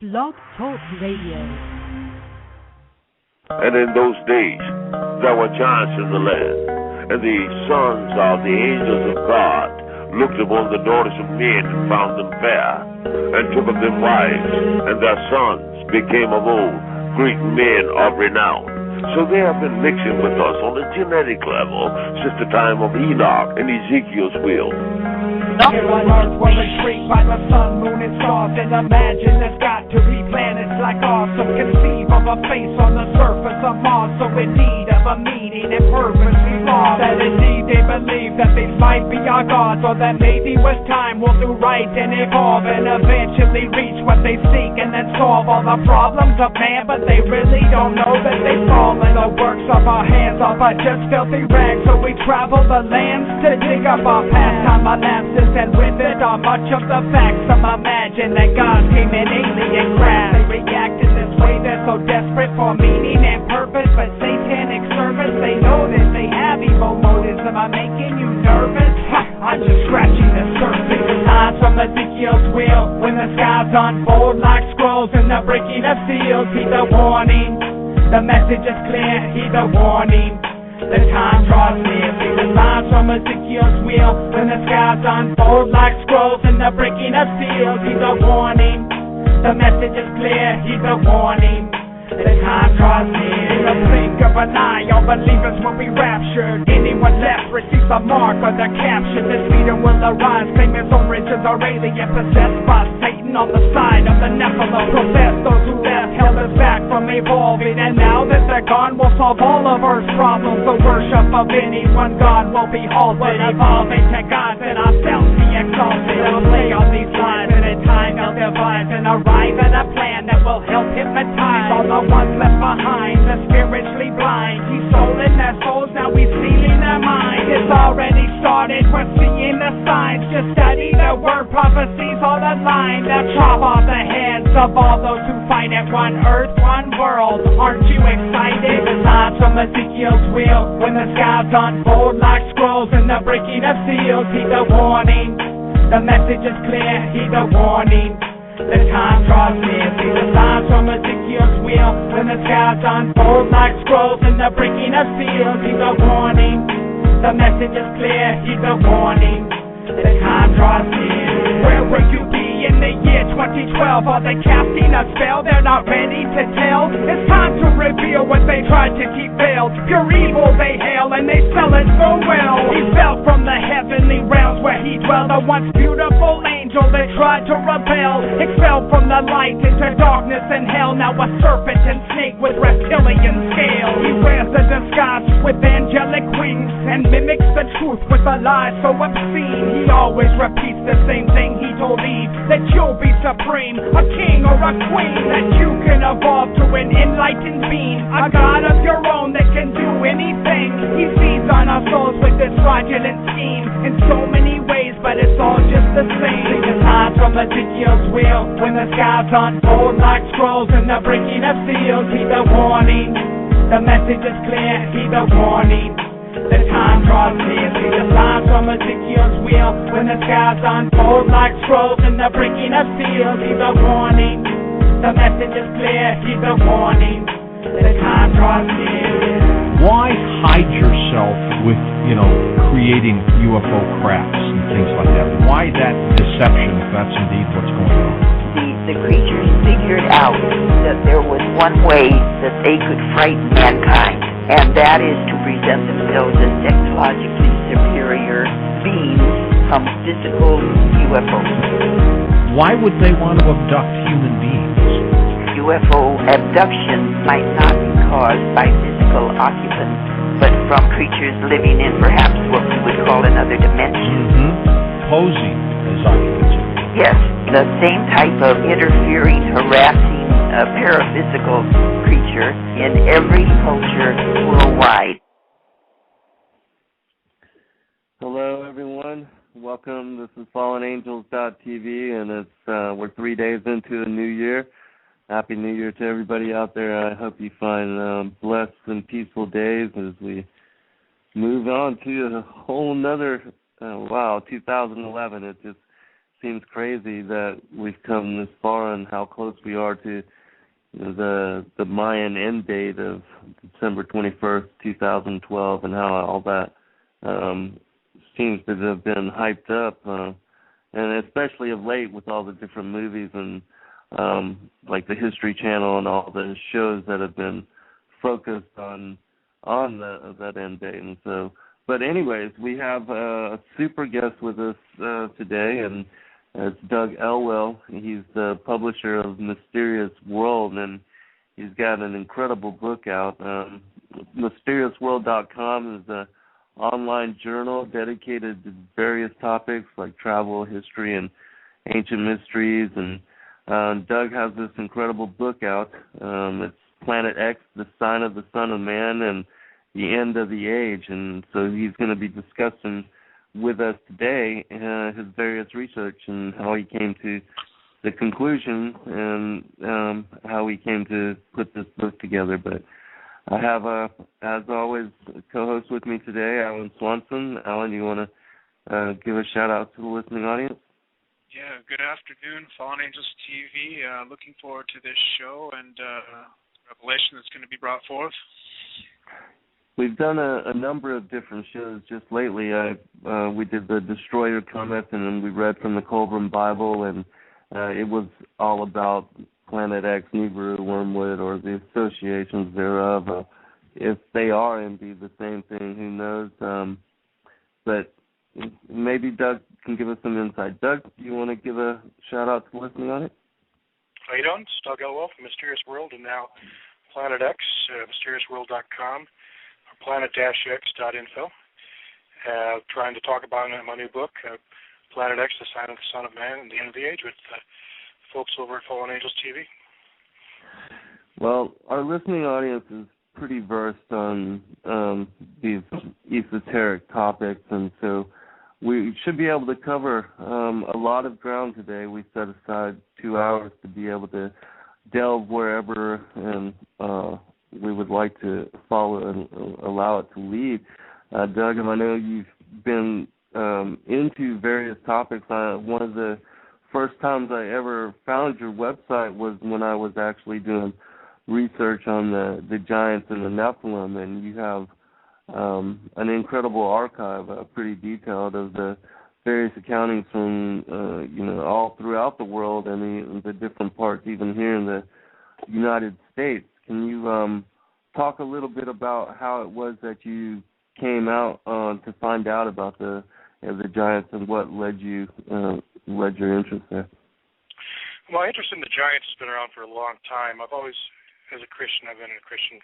Blog Talk Radio. And in those days there were giants in the land, and the sons of the angels of God looked upon the daughters of men and found them fair, and took of them wives, and their sons became of old great men of renown. So they have been mixing with us on a genetic level since the time of Enoch and Ezekiel's will. Here on Earth we're intrigued by the sun, moon, and stars, and imagine there's got to be planets like ours. So conceive of a face on the surface of Mars, so in need of a meaning and purpose we lost. That indeed they believe that these might be our gods, or that maybe with time we'll do right and evolve and eventually reach what they seek and then solve all the problems of man. But they really don't know that they fall in the works of our hands are but just filthy rags. So we travel the lands to dig up our past time elapses, and with it are much of the facts. Some imagine that God came in alien craft. They react in this way, they're so desperate for meaning and purpose, but satanic service, they know that they have evil motives. Am I making you nervous? I'm just scratching the surface. Signs from Ezekiel's wheel, when the skies unfold like scrolls and the breaking of seals. Heed the warning, the message is clear, heed the warning. The time draws near, see the signs from Ezekiel's wheel, when the skies unfold like scrolls and the breaking of seals. Heed the warning, the message is clear, heed the warning. The time draws near. In the blink of an eye, all believers will be raptured. Anyone left receives the mark or the capture. This leader will arise, claim his origins are alien, possessed by Satan on the side of the Nephilim. Profess those who left held us back from evolving, and now that they're gone, we'll solve all of Earth's problems. The worship of any one God will be halted, evolving to gods and ourselves be exalted. They'll play on these lines, and in time they'll devise and arrive at a plan that will help hypnotize all the ones left behind, the spiritually blind. He's stolen their souls, now he's stealing their minds. It's already started, we're seeing the signs. Just study the word, prophecies all aligned. Now chop off the heads of all those who fight at one earth, one world. Aren't you excited? The signs from Ezekiel's wheel, when the skies unfold like scrolls and the breaking of seals. Heed the warning, the message is clear, heed the warning. The time draws near, see the signs from Ezekiel's wheel, when the skies unfold like scrolls and the breaking of seals. Heed the warning, the message is clear, heed the warning. The time draws near. Where will you be in the year 2012? Are they casting a spell they're not ready to tell? It's time to reveal what they tried to keep veiled. Pure evil they hail and they sell it so well. He fell from the heavenly realms where he dwelled, a once beautiful angel that tried to rebel. Expelled from the light into darkness and hell, now a serpent and snake with reptilian scale. He wears a disguise with angelic wings and mimics the truth with a lie so obscene. He always repeats the same thing he told Eve, that you'll be supreme, a king or a queen, that you can evolve to an enlightened being, a god of your own that can do anything. He feeds on our souls with this fraudulent scheme in so many ways, but it's all just the same. See the signs from Ezekiel's wheel, when the skies unfold like scrolls and the breaking of seals. Heed the warning, the message is clear, heed the warning. The time draws near, see the signs from Ezekiel's wheel, when the skies unfold like scrolls and the breaking of seals. Heed the warning, the message is clear, heed the warning. The time draws near. Why hide yourself with, creating UFO crafts and things like that? Why that deception if that's indeed what's going on? The creatures figured out that there was one way that they could frighten mankind, and that is to present themselves as technologically superior beings from physical UFOs. Why would they want to abduct human beings? UFO abduction might not be caused by physical occupants, but from creatures living in perhaps what we would call another dimension. Posing as occupants. Yes, the same type of interfering, harassing, paraphysical creature in every culture worldwide. Hello, everyone. Welcome. This is FallenAngels.tv, and it's we're 3 days into the new year. Happy New Year to everybody out there. I hope you find blessed and peaceful days as we move on to a whole nother, 2011. It just seems crazy that we've come this far and how close we are to the Mayan end date of December 21st, 2012, and how all that seems to have been hyped up, and especially of late with all the different movies and like the History Channel and all the shows that have been focused on that end date. And so, but anyways, we have a super guest with us today, and it's Doug Elwell. He's the publisher of Mysterious World, and he's got an incredible book out. MysteriousMysteriousWorld.com is an online journal dedicated to various topics like travel, history, and ancient mysteries. And Doug has this incredible book out. It's Planet X, the Sign of the Son of Man, and the End of the Age. And so he's going to be discussing with us today his various research and how he came to the conclusion and how he came to put this book together. But I have, as always, a co-host with me today, Alan Swanson. Alan, you want to give a shout-out to the listening audience? Yeah, good afternoon, Fallen Angels TV. Looking forward to this show and revelation that's going to be brought forth. We've done a number of different shows just lately. We did the Destroyer Cometh, and then we read from the Colburn Bible, and it was all about Planet X, Nibiru, Wormwood, or the associations thereof. If they are indeed the same thing, who knows? But maybe Doug can give us some insight. Doug, do you want to give a shout-out to the listening on it? How you doing? It's Doug Elwell from Mysterious World and now Planet X, MysteriousWorld.com. planet-x.info, trying to talk about my new book, Planet X, the Sign of the Son of Man and the End of the Age, with folks over at Fallen Angels TV. Well, our listening audience is pretty versed on these esoteric topics, and so we should be able to cover a lot of ground today. We set aside 2 hours to be able to delve wherever and we would like to follow and allow it to lead. Doug, I know you've been into various topics. One of the first times I ever found your website was when I was actually doing research on the giants and the Nephilim, and you have an incredible archive, pretty detailed, of the various accountings from all throughout the world and the different parts, even here in the United States. Can you talk a little bit about how it was that you came out to find out about the giants and what led your interest there? My interest in the giants has been around for a long time. I've always, as a Christian, I've been a Christian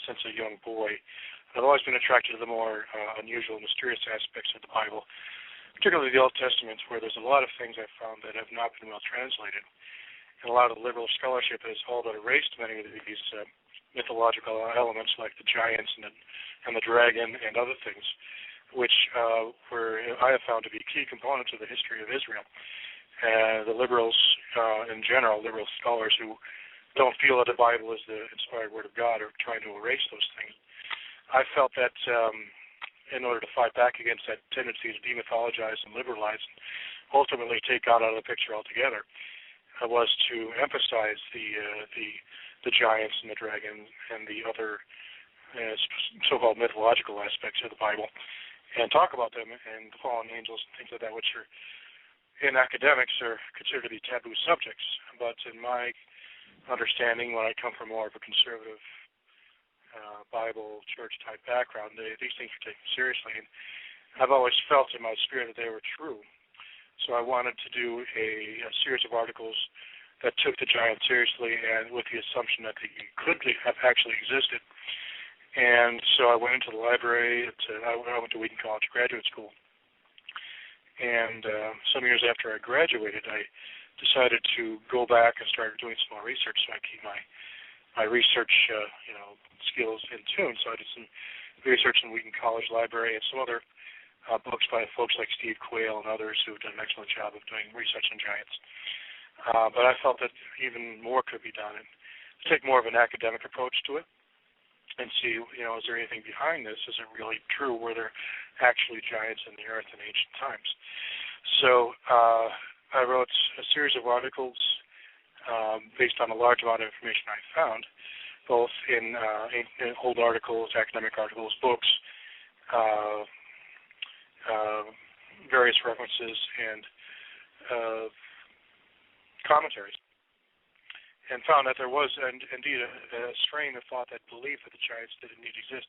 since a young boy. I've always been attracted to the more unusual, mysterious aspects of the Bible, particularly the Old Testament, where there's a lot of things I've found that have not been well translated. And a lot of the liberal scholarship has all but erased many of these mythological elements like the giants and the dragon and other things, which I have found to be key components of the history of Israel. The liberals in general, liberal scholars who don't feel that the Bible is the inspired word of God, are trying to erase those things. I felt that in order to fight back against that tendency to demythologize and liberalize and ultimately take God out of the picture altogether, was to emphasize the giants and the dragon and the other so-called mythological aspects of the Bible, and talk about them and the fallen angels and things like that, which are in academics are considered to be taboo subjects. But in my understanding, when I come from more of a conservative Bible church-type background, these things are taken seriously. And I've always felt in my spirit that they were true. So I wanted to do a series of articles that took the giants seriously and with the assumption that they could have actually existed. And so I went into the library. I went to Wheaton College Graduate School. And some years after I graduated, I decided to go back and start doing some more research so I keep my research skills in tune. So I did some research in Wheaton College Library and some other books by folks like Steve Quayle and others who have done an excellent job of doing research on giants. But I felt that even more could be done and take more of an academic approach to it and see, is there anything behind this? Is it really true? Were there actually giants in the earth in ancient times? So I wrote a series of articles based on a large amount of information I found, both in old articles, academic articles, books, various references, and commentaries, and found that there was indeed a strain of thought that believed that the giants did indeed exist,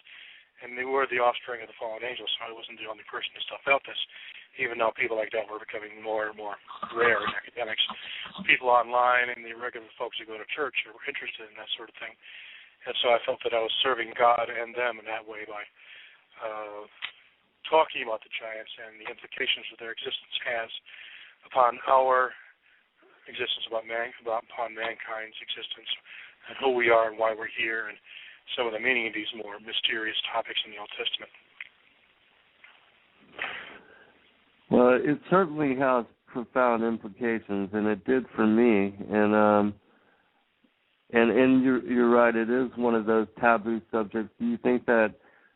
and they were the offspring of the fallen angels. So I wasn't the only person who still felt this, even though people like that were becoming more and more rare in academics. People online and the regular folks who go to church were interested in that sort of thing. And so I felt that I was serving God and them in that way by talking about the giants and the implications that their existence has upon our existence, upon mankind's existence, and who we are and why we're here, and some of the meaning of these more mysterious topics in the Old Testament. Well, it certainly has profound implications, and it did for me. And you're right, it is one of those taboo subjects. Do you think that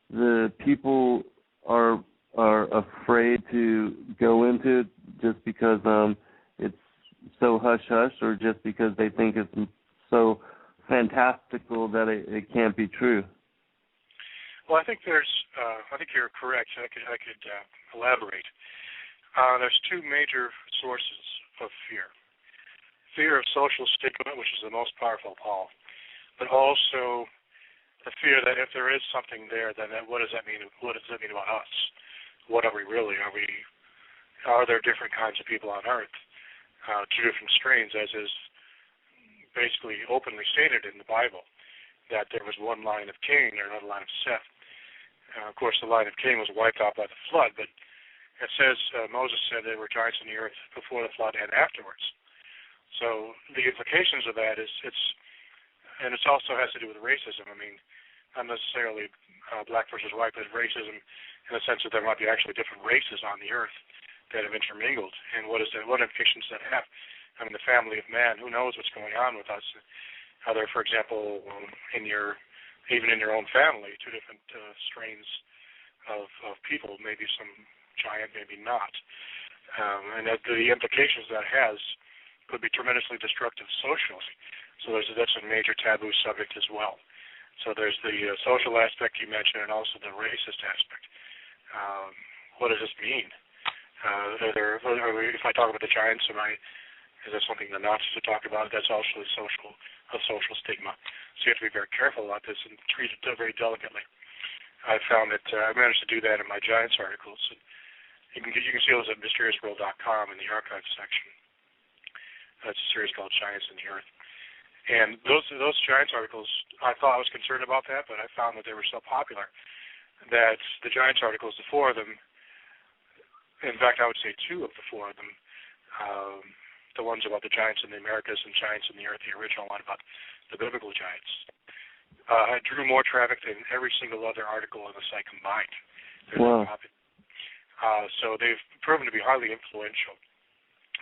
the people are afraid to go into it just because it's so hush-hush, or just because they think it's so fantastical that it can't be true? Well, I think you're correct. I could elaborate. There's two major sources of fear. Fear of social stigma, which is the most powerful of all, but also the fear that if there is something there, then what does that mean? What does that mean about us? What are we really? Are there different kinds of people on Earth? Two different strains, as is basically openly stated in the Bible, that there was one line of Cain and another line of Seth. Of course, the line of Cain was wiped out by the flood, but it says, Moses said there were giants in the earth before the flood and afterwards. So the implications of that is it also has to do with racism. I mean, not necessarily black versus white, but racism in the sense that there might be actually different races on the earth that have intermingled. And what implications does that have? I mean, the family of man, who knows what's going on with us? Are there, for example, even in your own family, two different strains of people, maybe some giant, maybe not. And that the implications that has could be tremendously destructive socially. So that's a major taboo subject as well. So there's the social aspect you mentioned, and also the racist aspect. What does this mean? If I talk about the giants, is that something the Nazis would talk about? That's also a social stigma. So you have to be very careful about this and treat it very delicately. I found that I managed to do that in my giants articles. And you can see those at mysteriousworld.com in the archives section. That's a series called Giants in the Earth. And those giants articles, I thought I was concerned about that, but I found that they were so popular that the giants articles, the four of them, in fact, I would say two of the four of them, the ones about the giants in the Americas and giants in the earth, the original one about the biblical giants, drew more traffic than every single other article on the site combined. Wow. So they've proven to be highly influential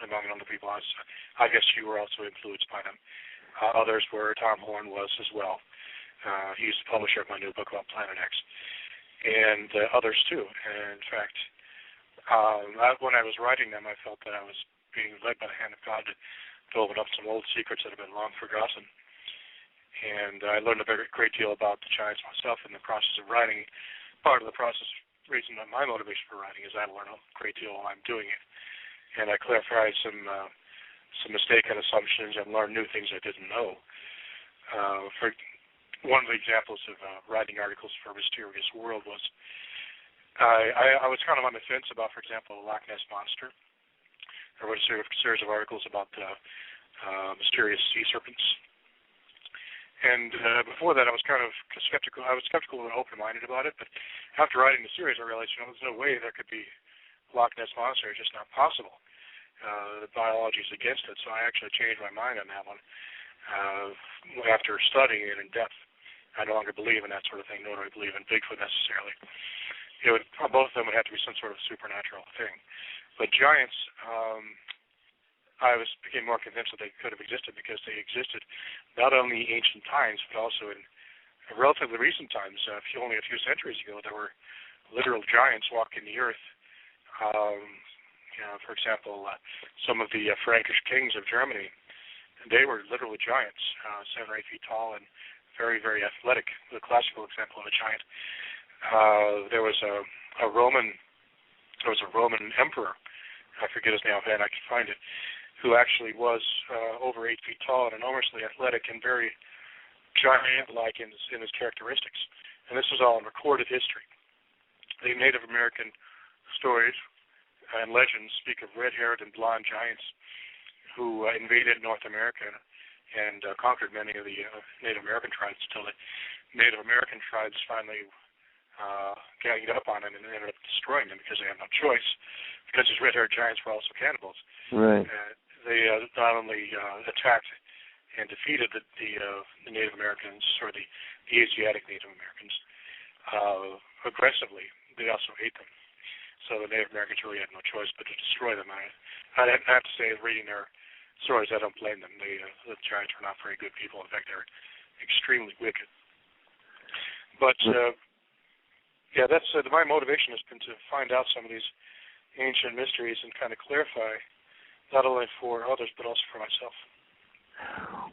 among other people. I guess you were also influenced by them. Others were, Tom Horn was as well. He's the publisher of my new book about Planet X. And others too. And in fact, when I was writing them, I felt that I was being led by the hand of God to open up some old secrets that have been long forgotten. And I learned a great deal about the giants myself in the process of writing. Part of the reason that my motivation for writing is I learn a great deal while I'm doing it. And I clarified some mistaken assumptions and learned new things I didn't know. For one of the examples of writing articles for a Mysterious World was I was kind of on the fence about, for example, the Loch Ness Monster. I wrote a series of articles about mysterious sea serpents. And before that, I was kind of skeptical. I was skeptical and open-minded about it. But after writing the series, I realized, there's no way there could be Loch Ness Monster. It's just not possible. The biology is against it. So I actually changed my mind on that one after studying it in depth. I no longer believe in that sort of thing, nor do I believe in Bigfoot necessarily. Both of them would have to be some sort of supernatural thing. But giants, I became more convinced that they could have existed because they existed not only in ancient times, but also in relatively recent times. Only a few centuries ago, there were literal giants walking the earth For example, some of the Frankish kings of Germany, they were literally giants, 7 or 8 feet tall and very, very athletic. The classical example of a giant. There was a Roman emperor, I forget his name offhand, I can find it, who actually was over 8 feet tall and enormously athletic and very giant-like in his characteristics. And this was all in recorded history. The Native American stories and legends speak of red-haired and blonde giants who invaded North America and conquered many of the Native American tribes until the Native American tribes finally ganged up on it and ended up destroying them because they had no choice, because these red-haired giants were also cannibals. Right. They not only attacked and defeated the Native Americans, or the Asiatic Native Americans, aggressively, they also ate them. So the Native Americans really had no choice but to destroy them. I have to say, reading their stories, I don't blame them. The giants were not very good people. In fact, they're extremely wicked. But that's my motivation has been to find out some of these ancient mysteries and kind of clarify, not only for others but also for myself.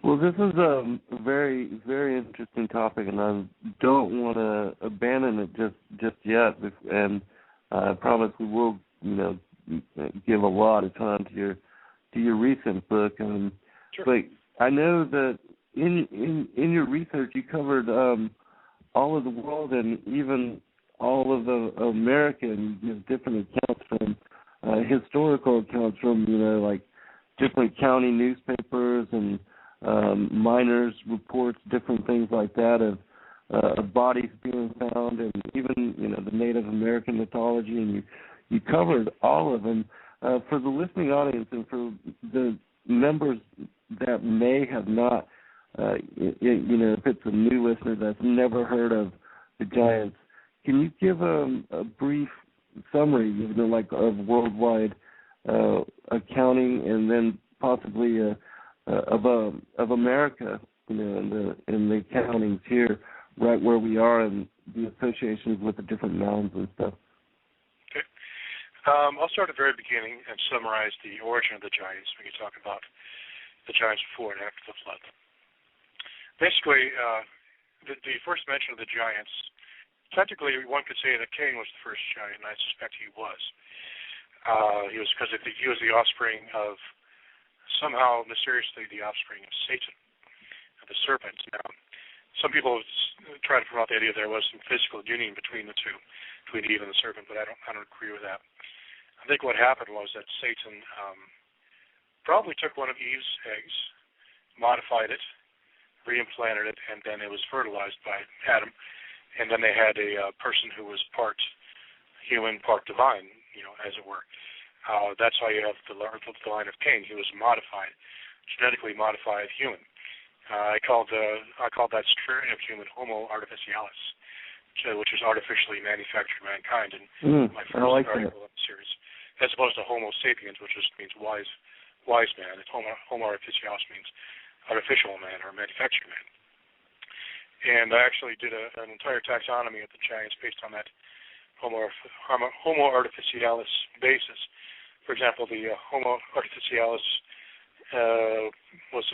Well, this is a very, very interesting topic, and I don't want to abandon it just yet. And I promise we will, give a lot of time to your recent book. Sure. But I know that in your research you covered all of the world and even all of America, and you give different accounts from historical accounts from like different county newspapers and miners' reports, different things like that of bodies being found, and even the Native American mythology, and you covered all of them. For the listening audience and for the members that may have not, if it's a new listener that's never heard of the giants, can you give a brief summary, of worldwide accounting, and then possibly of America, in the countings here, right where we are, and the associations with the different mounds and stuff? Okay. I'll start at the very beginning and summarize the origin of the giants. We can talk about the giants before and after the flood. Basically, the first mention of the giants, technically one could say that Cain was the first giant, and I suspect he was. He was because he was the offspring of, somehow mysteriously, the offspring of Satan, of the serpents. Now, some people try to promote the idea there was some physical union between the two, between Eve and the serpent, but I don't agree with that. I think what happened was that Satan probably took one of Eve's eggs, modified it, reimplanted it, and then it was fertilized by Adam, and then they had a person who was part human, part divine, as it were. That's how you have the line of Cain. He was modified, genetically modified human. I called that strain of human Homo artificialis, which is artificially manufactured mankind in my first article in the series, as opposed to Homo sapiens, which just means wise man. And Homo artificialis means artificial man or manufactured man. And I actually did an entire taxonomy of the giants based on that Homo artificialis basis. For example, the Homo artificialis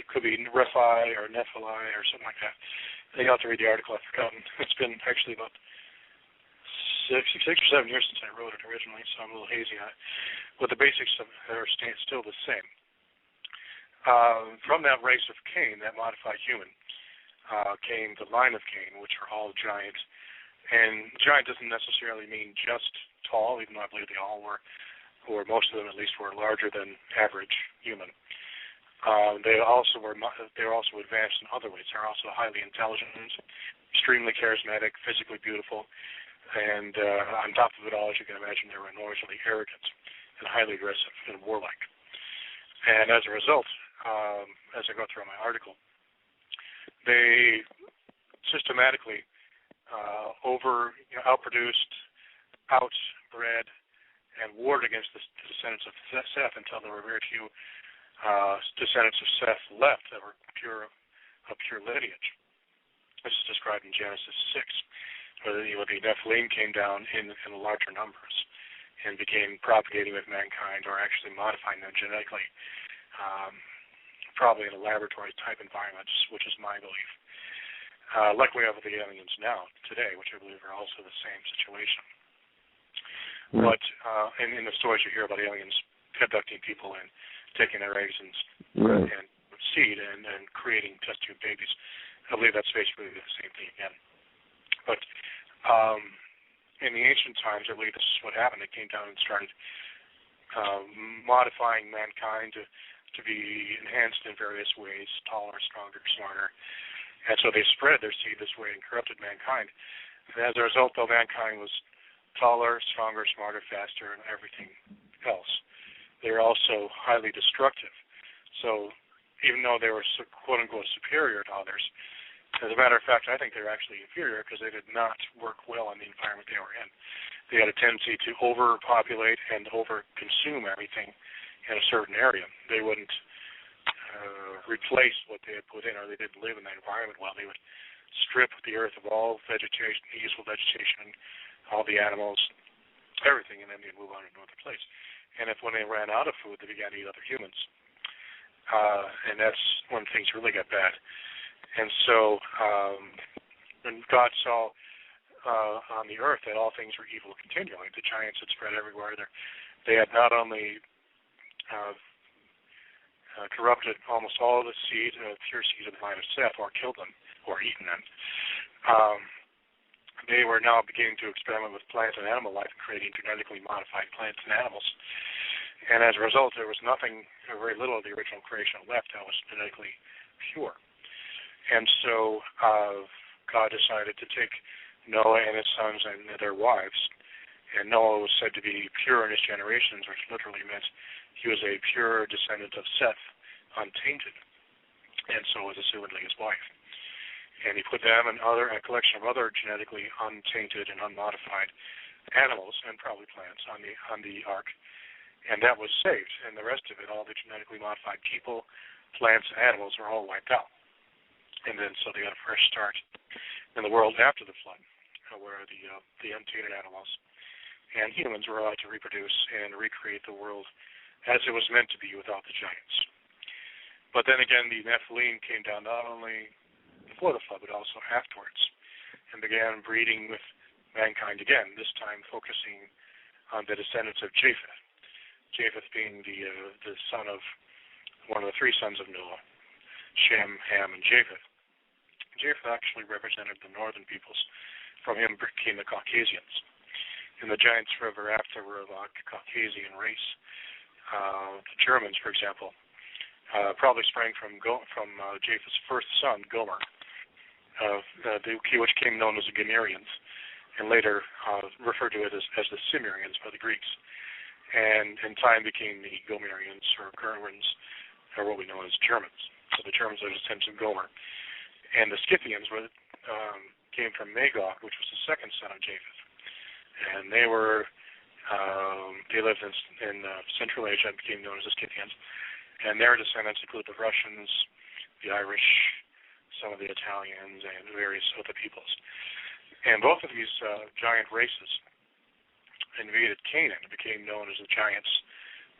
could be Nephi or Nephili or something like that. I think I'll have to read the article. I've forgotten. It's been actually about 6 or 7 years since I wrote it originally, so I'm a little hazy on it. But the basics are still the same. From that race of Cain, that modified human, came the line of Cain, which are all giants. And giant doesn't necessarily mean just tall, even though I believe they all were, or most of them at least, were larger than average human. They were also advanced in other ways. They're also highly intelligent, extremely charismatic, physically beautiful, and on top of it all, as you can imagine, they were enormously arrogant and highly aggressive and warlike. And as a result, as I go through my article, they systematically outproduced, outbred, and warred against the descendants of Seth until there were very few descendants of Seth left that were of pure lineage. This is described in Genesis 6, where the Nephilim came down in larger numbers, and began propagating with mankind, or actually modifying them genetically, probably in a laboratory-type environment, which is my belief. Like we have with the aliens now, today, which I believe are also the same situation. Right. But in the stories you hear about aliens abducting people and taking their eggs and seed and creating test tube babies, I believe that's basically the same thing again. But in the ancient times, I believe this is what happened. They came down and started modifying mankind to be enhanced in various ways, taller, stronger, smarter. And so they spread their seed this way and corrupted mankind. And as a result, though, mankind was taller, stronger, smarter, faster, and everything else, they were also highly destructive. So even though they were quote-unquote superior to others, as a matter of fact, I think they're actually inferior because they did not work well in the environment they were in. They had a tendency to overpopulate and over-consume everything in a certain area. They wouldn't replace what they had put in, or they didn't live in that environment well. They would strip the earth of all vegetation, useful vegetation, all the animals, everything, and then they'd move on to another place. And if when they ran out of food, they began to eat other humans. And that's when things really got bad. And so when God saw on the earth that all things were evil continually, the giants had spread everywhere. They had not only corrupted almost all the seed, pure seed of the line of Seth, or killed them, or eaten them. They were now beginning to experiment with plant and animal life, creating genetically modified plants and animals. And as a result, there was nothing, or very little of the original creation left that was genetically pure. And so God decided to take Noah and his sons and their wives. And Noah was said to be pure in his generations, which literally meant he was a pure descendant of Seth, untainted. And so was assumedly his wife. And he put them and a collection of other genetically untainted and unmodified animals, and probably plants, on the ark. And that was saved. And the rest of it, all the genetically modified people, plants, and animals, were all wiped out. And then so they got a fresh start in the world after the flood, where the untainted animals and humans were allowed to reproduce and recreate the world as it was meant to be without the giants. But then again, the Nephilim came down not only before the flood, but also afterwards, and began breeding with mankind again, this time focusing on the descendants of Japheth. Japheth being the son of one of the three sons of Noah, Shem, Ham, and Japheth. Japheth actually represented the northern peoples. From him came the Caucasians. And the giants forever after were the Caucasian race. The Germans, for example, probably sprang from Japheth's first son, Gomer, which came known as the Gomerians, and later referred to it as the Cimmerians by the Greeks. And in time became the Gomerians, or Germans, or what we know as Germans. So the Germans are descendants of Gomer. And the Scythians came from Magog, which was the second son of Japheth. And they lived in Central Asia and became known as the Scythians. And their descendants include the Russians, the Irish, some of the Italians, and various other peoples. And both of these giant races invaded Canaan and became known as the giants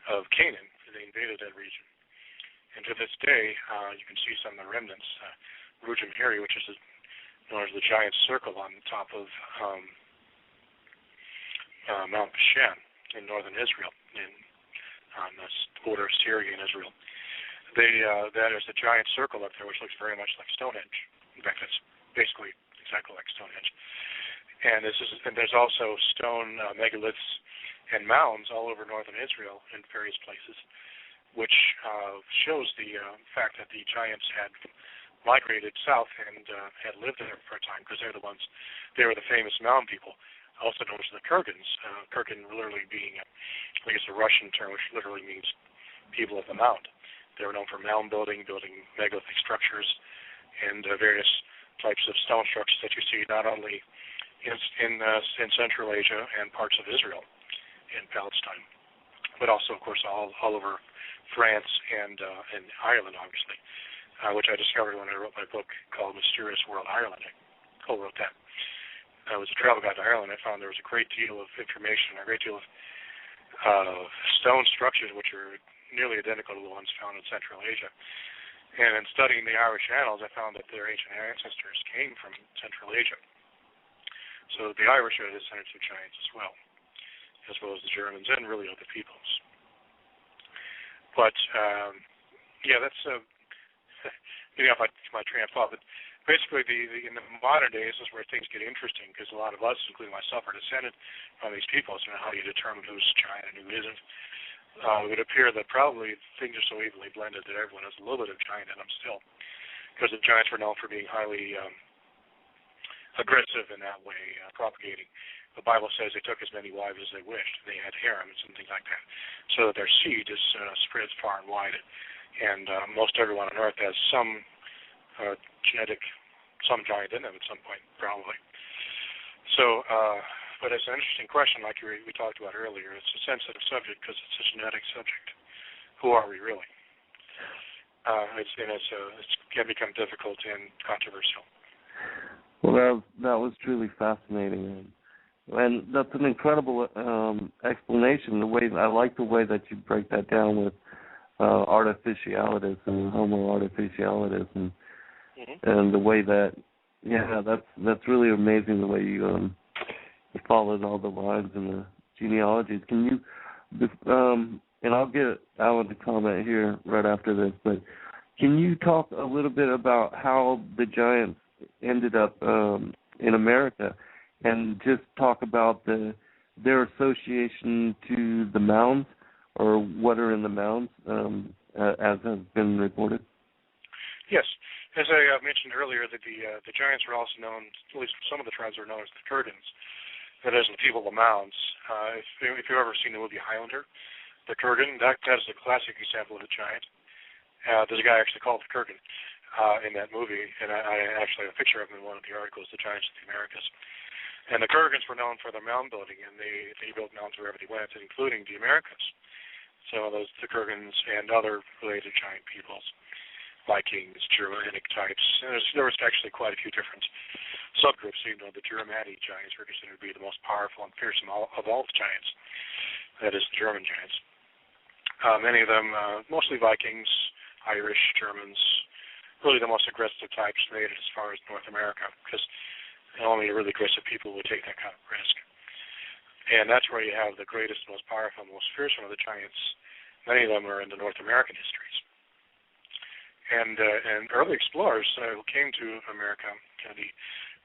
of Canaan. They invaded that region. And to this day, you can see some of the remnants. Rujim Hiri, which is known as the giant circle on the top of Mount Bashan in northern Israel, on the border of Syria and Israel. That is a giant circle up there, which looks very much like Stonehenge. In fact, it's basically exactly like Stonehenge. And there's also stone megaliths and mounds all over northern Israel in various places, which shows the fact that the giants had migrated south and had lived there for a time, because they were the famous mound people, also known as the Kurgans. Kurgan literally being, I think it's a Russian term, which literally means people of the mound. They were known for mound building megalithic structures, and various types of stone structures that you see not only in Central Asia and parts of Israel and Palestine, but also, of course, all over France and Ireland, obviously, which I discovered when I wrote my book called Mysterious World Ireland. I co-wrote that. I was a travel guide to Ireland. I found there was a great deal of information, a great deal of stone structures which are nearly identical to the ones found in Central Asia. And in studying the Irish annals, I found that their ancient ancestors came from Central Asia. So the Irish are descendants of giants as well as the Germans and really other peoples. But, that's getting off my train of thought. But basically, in the modern days is where things get interesting, because a lot of us, including myself, are descended from these peoples. And how do you determine who's giant and who isn't? It would appear that probably things are so evenly blended that everyone has a little bit of giant in them still, because the giants were known for being highly aggressive in that way, propagating. The Bible says they took as many wives as they wished. They had harems and things like that, so that their seed is spreads far and wide. And most everyone on Earth has some some giant in them at some point, probably. So, but it's an interesting question, like we talked about earlier. It's a sensitive subject because it's a genetic subject. Who are we really? It can become difficult and controversial. Well, that was truly fascinating, and that's an incredible explanation. I like the way that you break that down with artificialities and Homo artificialities, and the way that, that's really amazing the way you followed all the lines and the genealogies. Can you, and I'll get Alan to comment here right after this, but can you talk a little bit about how the giants ended up in America, and just talk about their association to the mounds, or what are in the mounds, as has been reported? Yes. As I mentioned earlier, that the giants were also known, at least some of the tribes were known as the Kurgans, that is, the people of the mounds. If you've ever seen the movie Highlander, the Kurgan, that is a classic example of a giant. There's a guy actually called the Kurgan in that movie, and I actually have a picture of him in one of the articles, The Giants of the Americas. And the Kurgans were known for their mound building, and they built mounds wherever they went, including the Americas. So those, the Kurgans and other related giant peoples, Vikings, Germanic types. And there was actually quite a few different subgroups. You know, the Germanic giants were considered to be the most powerful and fearsome of all the giants. That is, the German giants. Many of them, mostly Vikings, Irish, Germans, really the most aggressive types made it as far as North America, because only really aggressive people would take that kind of risk. And that's where you have the greatest, most powerful, most fearsome of the giants. Many of them are in the North American histories. And early explorers who came to America,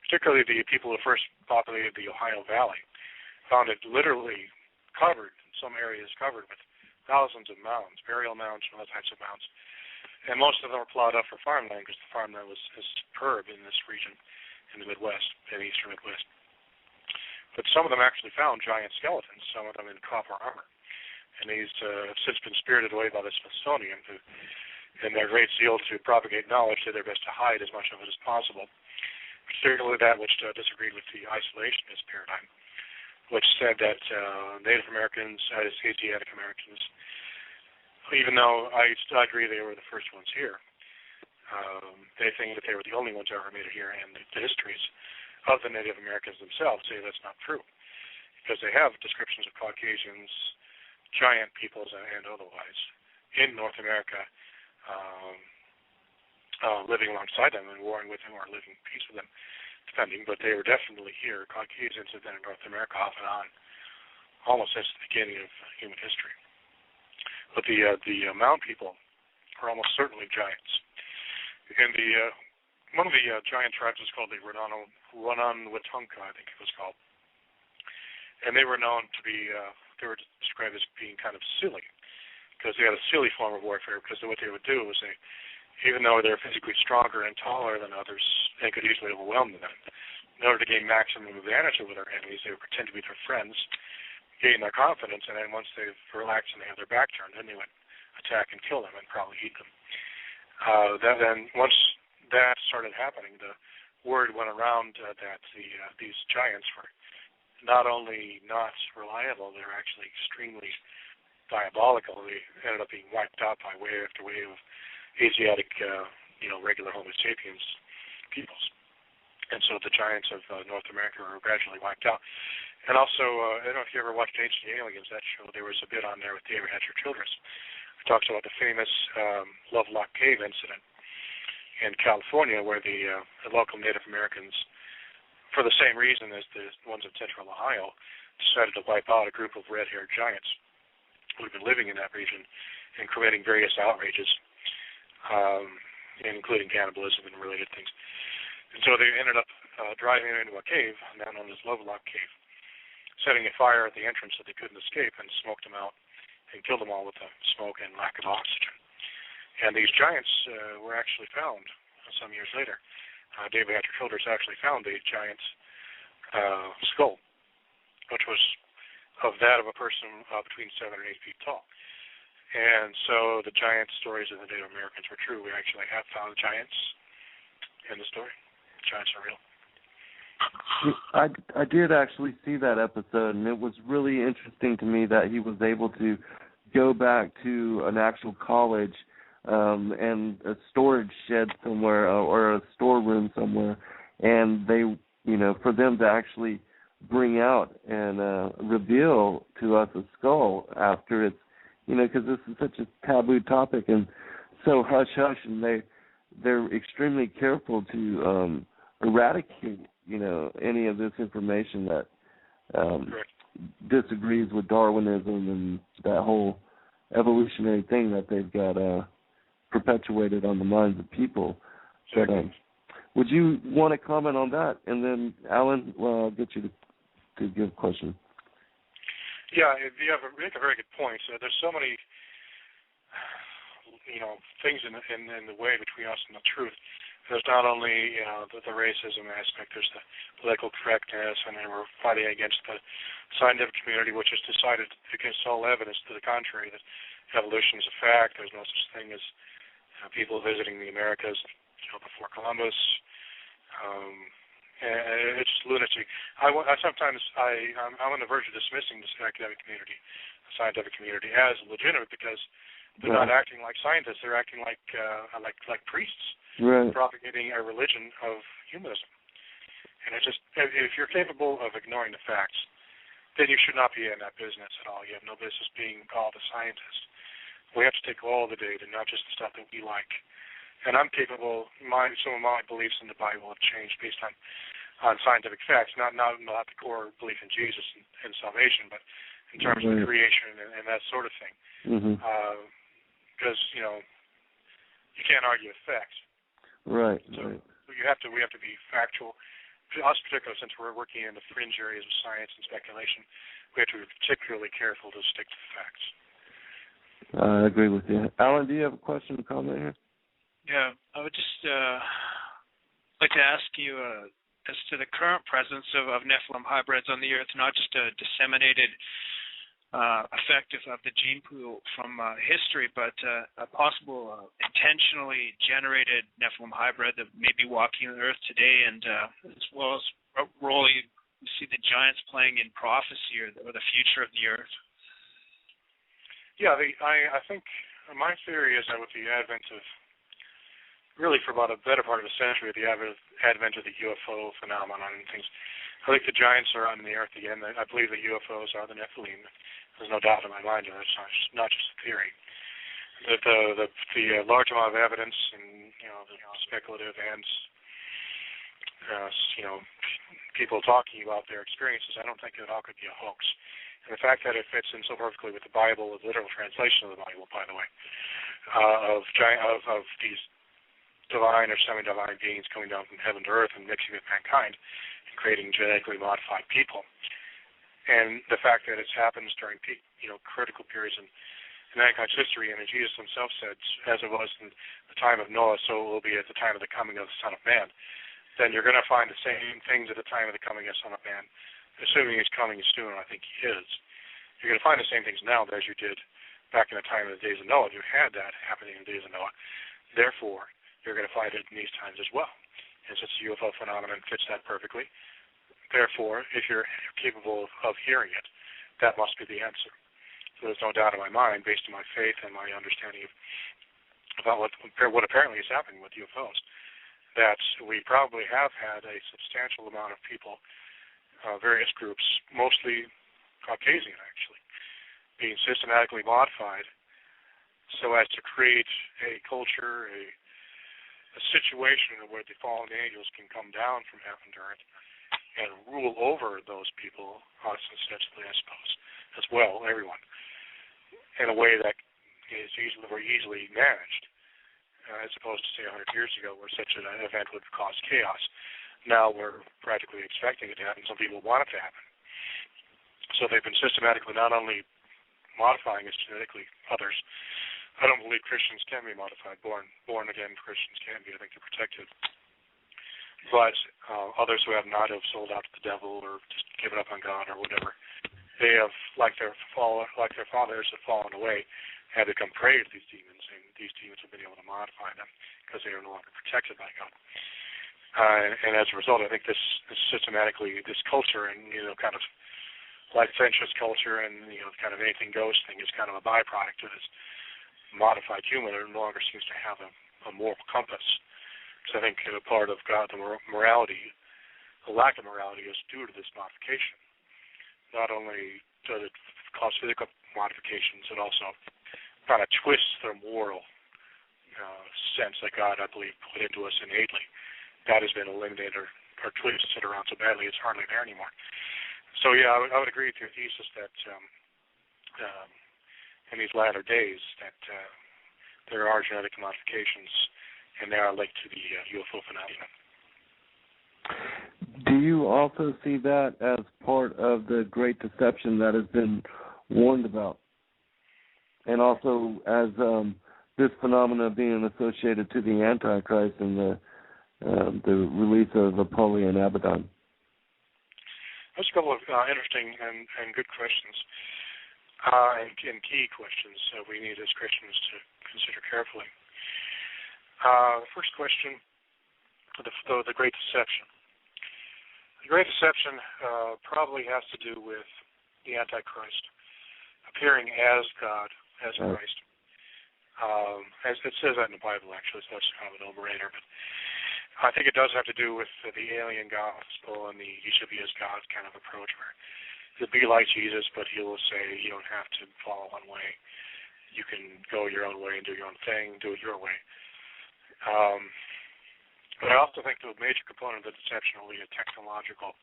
particularly the people who first populated the Ohio Valley, found it literally covered, in some areas covered with thousands of mounds, burial mounds and other types of mounds. And most of them were plowed up for farmland, because the farmland was superb in this region, in the Midwest, in the eastern Midwest. But some of them actually found giant skeletons, some of them in copper armor. And these have since been spirited away by the Smithsonian, who, in their great zeal to propagate knowledge, did their best to hide as much of it as possible, particularly that which disagreed with the isolationist paradigm, which said that Native Americans, Asiatic Americans, even though I agree they were the first ones here, they think that they were the only ones who ever made it here, and the histories of the Native Americans themselves say that's not true, because they have descriptions of Caucasians, giant peoples, and otherwise in North America, living alongside them and warring with them or living in peace with them, depending. But they were definitely here. Caucasians have been in North America off and on almost since the beginning of human history. But the mound people are almost certainly giants. And one of the giant tribes is called the Runanwatunka, I think it was called. And they were known to be, they were described as being kind of silly, because they had a silly form of warfare, because what they would do was even though they're physically stronger and taller than others, they could easily overwhelm them. In order to gain maximum advantage over their enemies, they would pretend to be their friends, gain their confidence, and then once they've relaxed and they have their back turned, then they would attack and kill them and probably eat them. Then once that started happening, the word went around that these giants were not only not reliable, they were actually extremely diabolical. They ended up being wiped out by wave after wave of Asiatic, regular Homo sapiens peoples. and so the giants of North America were gradually wiped out. And also, I don't know if you ever watched Ancient Aliens, that show. There was a bit on there with David Hatcher Childress. It talks about the famous Lovelock Cave incident in California, where the local Native Americans, for the same reason as the ones in central Ohio, decided to wipe out a group of red-haired giants who had been living in that region and committing various outrages, including cannibalism and related things. And so they ended up driving into a cave, now known as Lovelock Cave, setting a fire at the entrance so they couldn't escape, and smoked them out and killed them all with the smoke and lack of oxygen. And these giants were actually found some years later. David Hatcher Childress actually found a giant's skull, which was of that of a person between 7 and 8 feet tall. And so the giant stories of the Native Americans were true. We actually have found giants in the story. Giants are real. I did actually see that episode, and it was really interesting to me that he was able to go back to an actual college and a storage shed somewhere or a storeroom somewhere, and they, for them to actually bring out and reveal to us a skull after it's, because this is such a taboo topic and so hush-hush, and they're extremely careful to eradicate, any of this information that disagrees with Darwinism and that whole evolutionary thing that they've got perpetuated on the minds of people. But would you want to comment on that? And then, Alan, I'll get you to give a question. Yeah, you make a very good point. There's so many, things in the way between us and the truth. There's not only the racism aspect, there's the political correctness, and then we're fighting against the scientific community, which has decided against all evidence to the contrary that evolution is a fact. There's no such thing as people visiting the Americas before Columbus. And it's just lunacy. I'm on the verge of dismissing this academic community, the scientific community, as legitimate because they're not acting like scientists. They're acting like priests, propagating a religion of humanism. And it's just, if you're capable of ignoring the facts, then you should not be in that business at all. You have no business being called a scientist. We have to take all the data, not just the stuff that we like. And I'm capable. Some of my beliefs in the Bible have changed based on scientific facts, not the core belief in Jesus and salvation, but in terms of the creation and that sort of thing. Because you can't argue with facts. Right. So we have to be factual. Us, particularly, since we're working in the fringe areas of science and speculation, we have to be particularly careful to stick to the facts. I agree with you. Alan, do you have a question or comment here? Yeah, I would just like to ask you as to the current presence of Nephilim hybrids on the Earth, not just a disseminated effect of the gene pool from history, but a possible intentionally generated Nephilim hybrid that may be walking the Earth today, and as well as what role you see the giants playing in prophecy or the future of the Earth. Yeah, I think my theory is that with the advent of, really for about a better part of a century, the advent of the UFO phenomenon and things, I think the giants are on the Earth again. I believe the UFOs are the Nephilim. There's no doubt in my mind that it's not just a theory. That the large amount of evidence and the speculative and people talking about their experiences, I don't think it all could be a hoax. And the fact that it fits in so perfectly with the Bible, the literal translation of the Bible, by the way, of these divine or semi-divine beings coming down from heaven to earth and mixing with mankind and creating genetically modified people. And the fact that it happens during critical periods in mankind's history, and Jesus himself said, as it was in the time of Noah, so it will be at the time of the coming of the Son of Man, then you're going to find the same things at the time of the coming of the Son of Man, assuming he's coming soon. I think he is. You're going to find the same things now as you did back in the time of the days of Noah. You had that happening in the days of Noah. Therefore, you're going to find it in these times as well. And since the UFO phenomenon fits that perfectly, therefore, if you're capable of hearing it, that must be the answer. So there's no doubt in my mind, based on my faith and my understanding about what apparently is happening with UFOs, that we probably have had a substantial amount of people, various groups, mostly Caucasian actually, being systematically modified so as to create a culture, a situation where the fallen angels can come down from heaven to earth and rule over those people, us essentially, I suppose, as well, everyone, in a way that is very easily managed, as opposed to, say, 100 years ago where such an event would cause chaos. Now we're practically expecting it to happen. Some people want it to happen. So they've been systematically not only modifying us genetically, others. I don't believe Christians can be modified. Born again Christians can be. I think they're protected. But others who have not have sold out to the devil or just given up on God or whatever, they have, like their fathers have fallen away, have become prey to these demons, and these demons have been able to modify them because they are no longer protected by God. And as a result, I think this systematically, this culture and, kind of licentious culture and, kind of anything goes thing is kind of a byproduct of this modified human. It no longer seems to have a moral compass. So I think part of God, the morality, the lack of morality is due to this modification. Not only does it cause physical modifications, it also kind of twists their moral sense that God, I believe, put into us innately. That has been eliminated or twisted around so badly it's hardly there anymore. So, yeah, I would agree with your thesis that in these latter days that there are genetic modifications and they are linked to the UFO phenomenon. Do you also see that as part of the great deception that has been warned about? And also as this phenomena being associated to the Antichrist and the release of Apollyon and Abaddon? Those are a couple of interesting and good questions, and key questions we need as Christians to consider carefully. The first question, the Great Deception. The Great Deception probably has to do with the Antichrist appearing as God, as Christ. As it says that in the Bible, actually, so that's kind of a no-brainer. But I think it does have to do with the alien gospel and the you should be as God kind of approach, where he'll be like Jesus, but he will say you don't have to follow one way. You can go your own way and do your own thing, do it your way. But I also think the major component of the deception will be a technological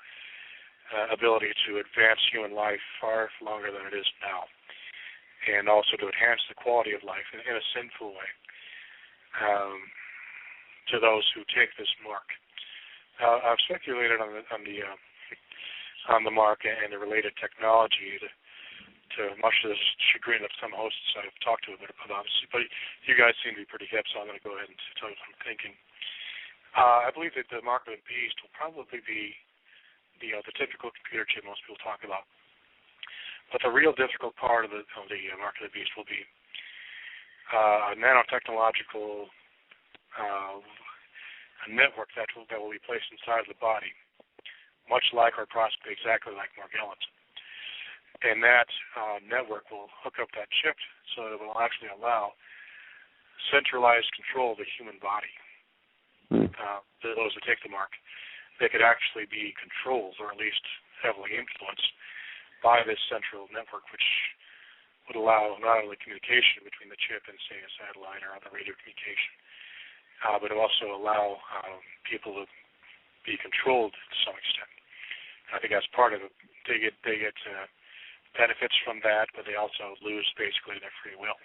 ability to advance human life far longer than it is now, and also to enhance the quality of life in a sinful way to those who take this mark. I've speculated on the mark and the related technology to much of the chagrin of some hosts I've talked to about, but you guys seem to be pretty hip, so I'm going to go ahead and tell you what I'm thinking. I believe that the mark of the beast will probably be the typical computer chip most people talk about. But the real difficult part of the mark of the beast will be a nanotechnological network that will be placed inside the body, much like or possibly exactly like Morgellons. And that network will hook up that chip so that it will actually allow centralized control of the human body. Those who take the mark, they could actually be controlled or at least heavily influenced by this central network, which would allow not only communication between the chip and, say, a satellite or other radio communication, but also allow people to be controlled to some extent. I think that's part of it. They get benefits from that, but they also lose basically their free will.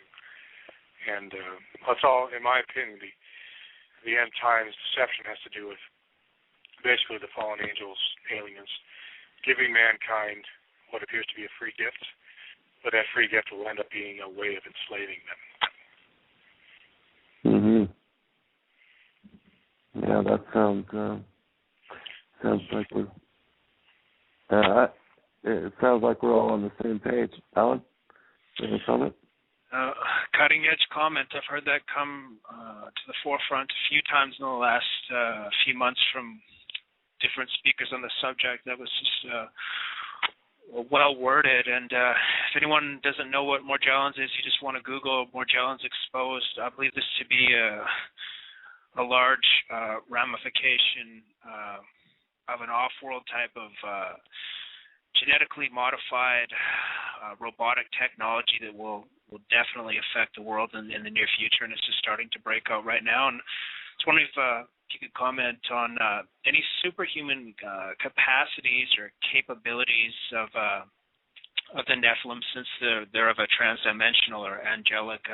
And that's all, in my opinion, the end times deception has to do with basically the fallen angels, aliens, giving mankind what appears to be a free gift, but that free gift will end up being a way of enslaving them. Yeah, that sounds like we're. It sounds like we're all on the same page. Alan, any comment? Cutting edge comment. I've heard that come to the forefront a few times in the last few months from different speakers on the subject. That was just well worded. And if anyone doesn't know what Morgellons is, you just want to Google Morgellons exposed. I believe this to be a a large ramification of an off-world type of genetically modified robotic technology that will definitely affect the world in the near future, and it's just starting to break out right now. And I was wondering if you could comment on any superhuman capacities or capabilities of the Nephilim, since they're of a transdimensional or angelic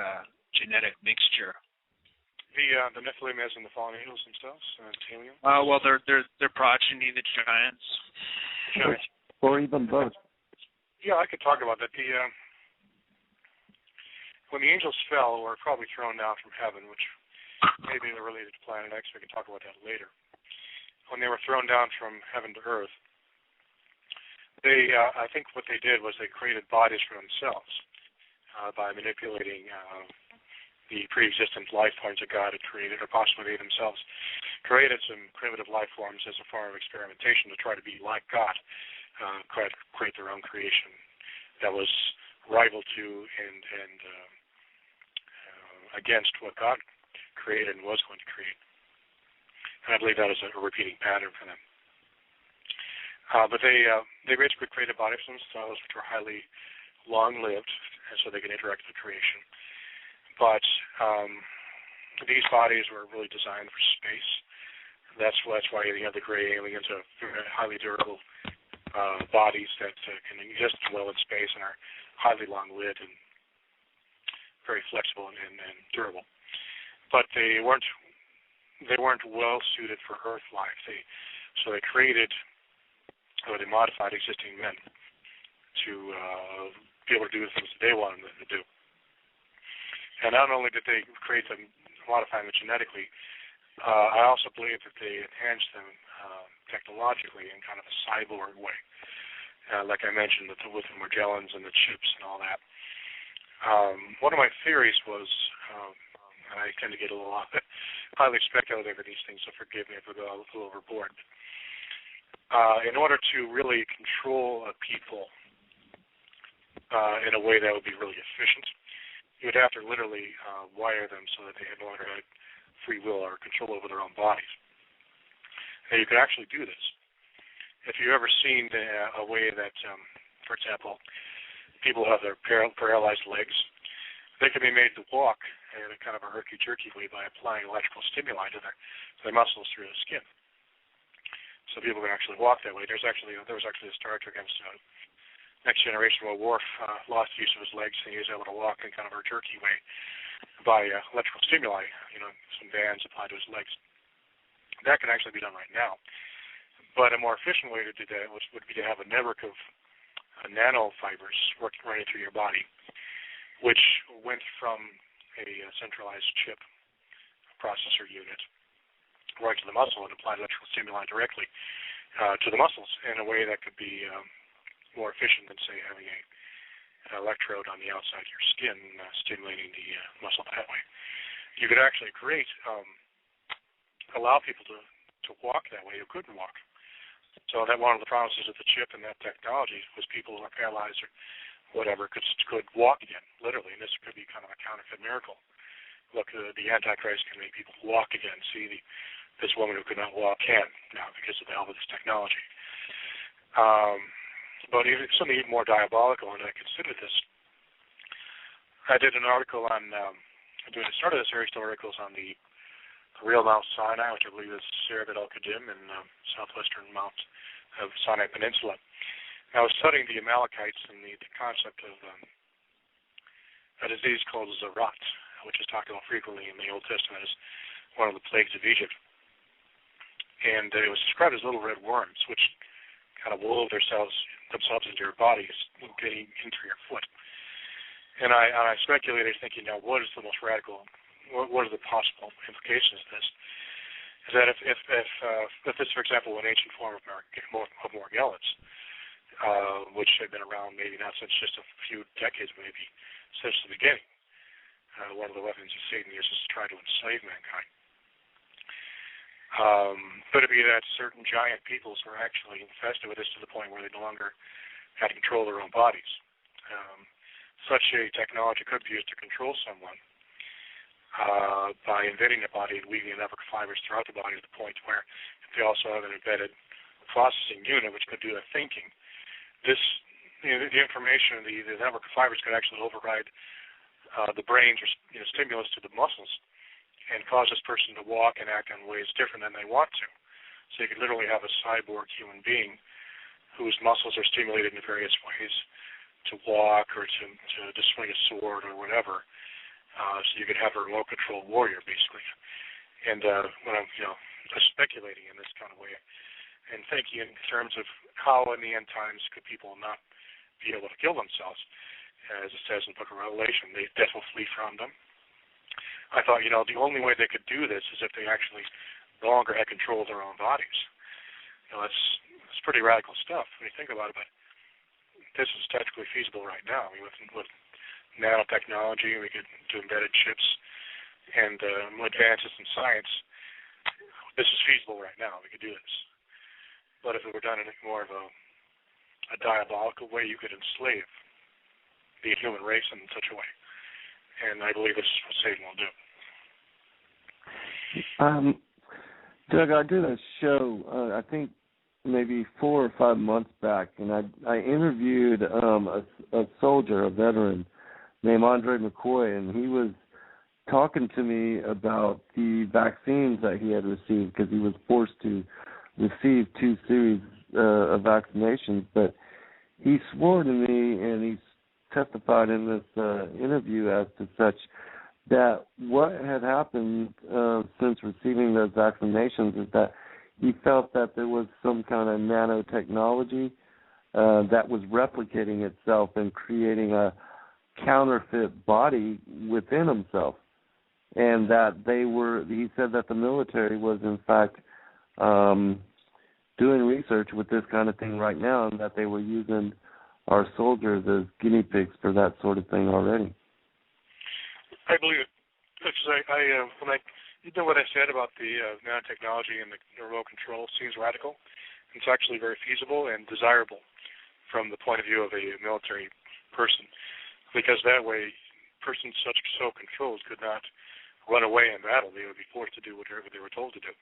genetic mixture. The Nephilim, as in the fallen angels themselves, aliens? Well, they're progeny, the giants. Giants. Or even both. Yeah, I could talk about that. When the angels fell, or probably thrown down from heaven, which maybe they're related to Planet X, we can talk about that later. When they were thrown down from heaven to earth, I think what they did was they created bodies for themselves by manipulating the pre-existent life forms that God had created, or possibly they themselves created some primitive life forms as a form of experimentation to try to be like God. Create their own creation that was rival to and against what God created and was going to create. And I believe that is a repeating pattern for them. But they basically created bodies for themselves which were highly long-lived, and so they could interact with creation. But these bodies were really designed for space. That's why you have the gray aliens, are highly durable bodies that can exist well in space and are highly long-lived and very flexible and durable. But they weren't well suited for Earth life. So they created, or they modified existing men to be able to do the things that they wanted them to do. And not only did they create them, modify them genetically, I also believe that they enhanced them technologically in kind of a cyborg way. Like I mentioned, with the Morgellons and the chips and all that. One of my theories was, and I tend to get a little highly speculative with these things, so forgive me if I go a little overboard. In order to really control a people in a way that would be really efficient, you would have to literally wire them so that they no longer had free will or control over their own bodies. And you could actually do this. If you've ever seen a way that, for example, people have their paralyzed legs, they can be made to walk in a kind of a herky-jerky way by applying electrical stimuli to their muscles through the skin. So people can actually walk that way. There was actually a Star Trek episode, Next Generation, where Worf lost use of his legs and he was able to walk in kind of a jerky way by electrical stimuli, some bands applied to his legs. That can actually be done right now. But a more efficient way to do that would be to have a network of nanofibers running through your body, which went from a centralized chip processor unit right to the muscle and applied electrical stimuli directly to the muscles in a way that could be more efficient than, say, having an electrode on the outside of your skin stimulating the muscle that way. You could actually allow people to walk that way who couldn't walk. So that one of the promises of the chip and that technology was people who are paralyzed or whatever could walk again, literally, and this could be kind of a counterfeit miracle. Look, the Antichrist can make people walk again. See, this woman who could not walk can now because of the help of this technology. But even something even more diabolical, and I considered this. I did an article on, started a series of articles on the real Mount Sinai, which I believe is Serapet al-Qadim in southwestern Mount of Sinai Peninsula. And I was studying the Amalekites and the concept of a disease called Zarat, which is talked about frequently in the Old Testament as one of the plagues of Egypt. And it was described as little red worms, which kind of wove themselves into your body, getting into your foot. And I speculated, thinking, now, what is the most radical? What are the possible implications of this? Is that if this, for example, an ancient form of Morgellons, which had been around maybe not since just a few decades, maybe since the beginning, one of the weapons of Satan uses to try to enslave mankind. Could it be that certain giant peoples are actually infested with this to the point where they no longer had control of their own bodies? Such a technology could be used to control someone by embedding the body and weaving network fibers throughout the body to the point where they also have an embedded processing unit which could do the thinking. This, the information, the network of fibers could actually override the brain's stimulus to the muscles and cause this person to walk and act in ways different than they want to. So you could literally have a cyborg human being whose muscles are stimulated in various ways to walk or to swing a sword or whatever. So you could have a remote control warrior, basically. And when I'm speculating in this kind of way and thinking in terms of how in the end times could people not be able to kill themselves, as it says in the book of Revelation, death will flee from them. I thought, the only way they could do this is if they actually no longer had control of their own bodies. It's pretty radical stuff when you think about it, but this is technically feasible right now. I mean, with nanotechnology, we could do embedded chips and advances in science. This is feasible right now. We could do this. But if it were done in more of a diabolical way, you could enslave the human race in such a way. And I believe this is what Satan will do. Doug, I did a show, I think maybe 4 or 5 months back, and I interviewed a soldier, a veteran, named Andre McCoy, and he was talking to me about the vaccines that he had received because he was forced to receive 2 series of vaccinations. But he swore to me, and he testified in this interview as to such, that what had happened since receiving those vaccinations is that he felt that there was some kind of nanotechnology that was replicating itself and creating a counterfeit body within himself, and that he said that the military was in fact doing research with this kind of thing right now, and that they were using our soldiers as guinea pigs for that sort of thing already. I believe it. What I said about the nanotechnology and the remote control seems radical. It's actually very feasible and desirable from the point of view of a military person, because that way persons so controlled could not run away in battle. They would be forced to do whatever they were told to do.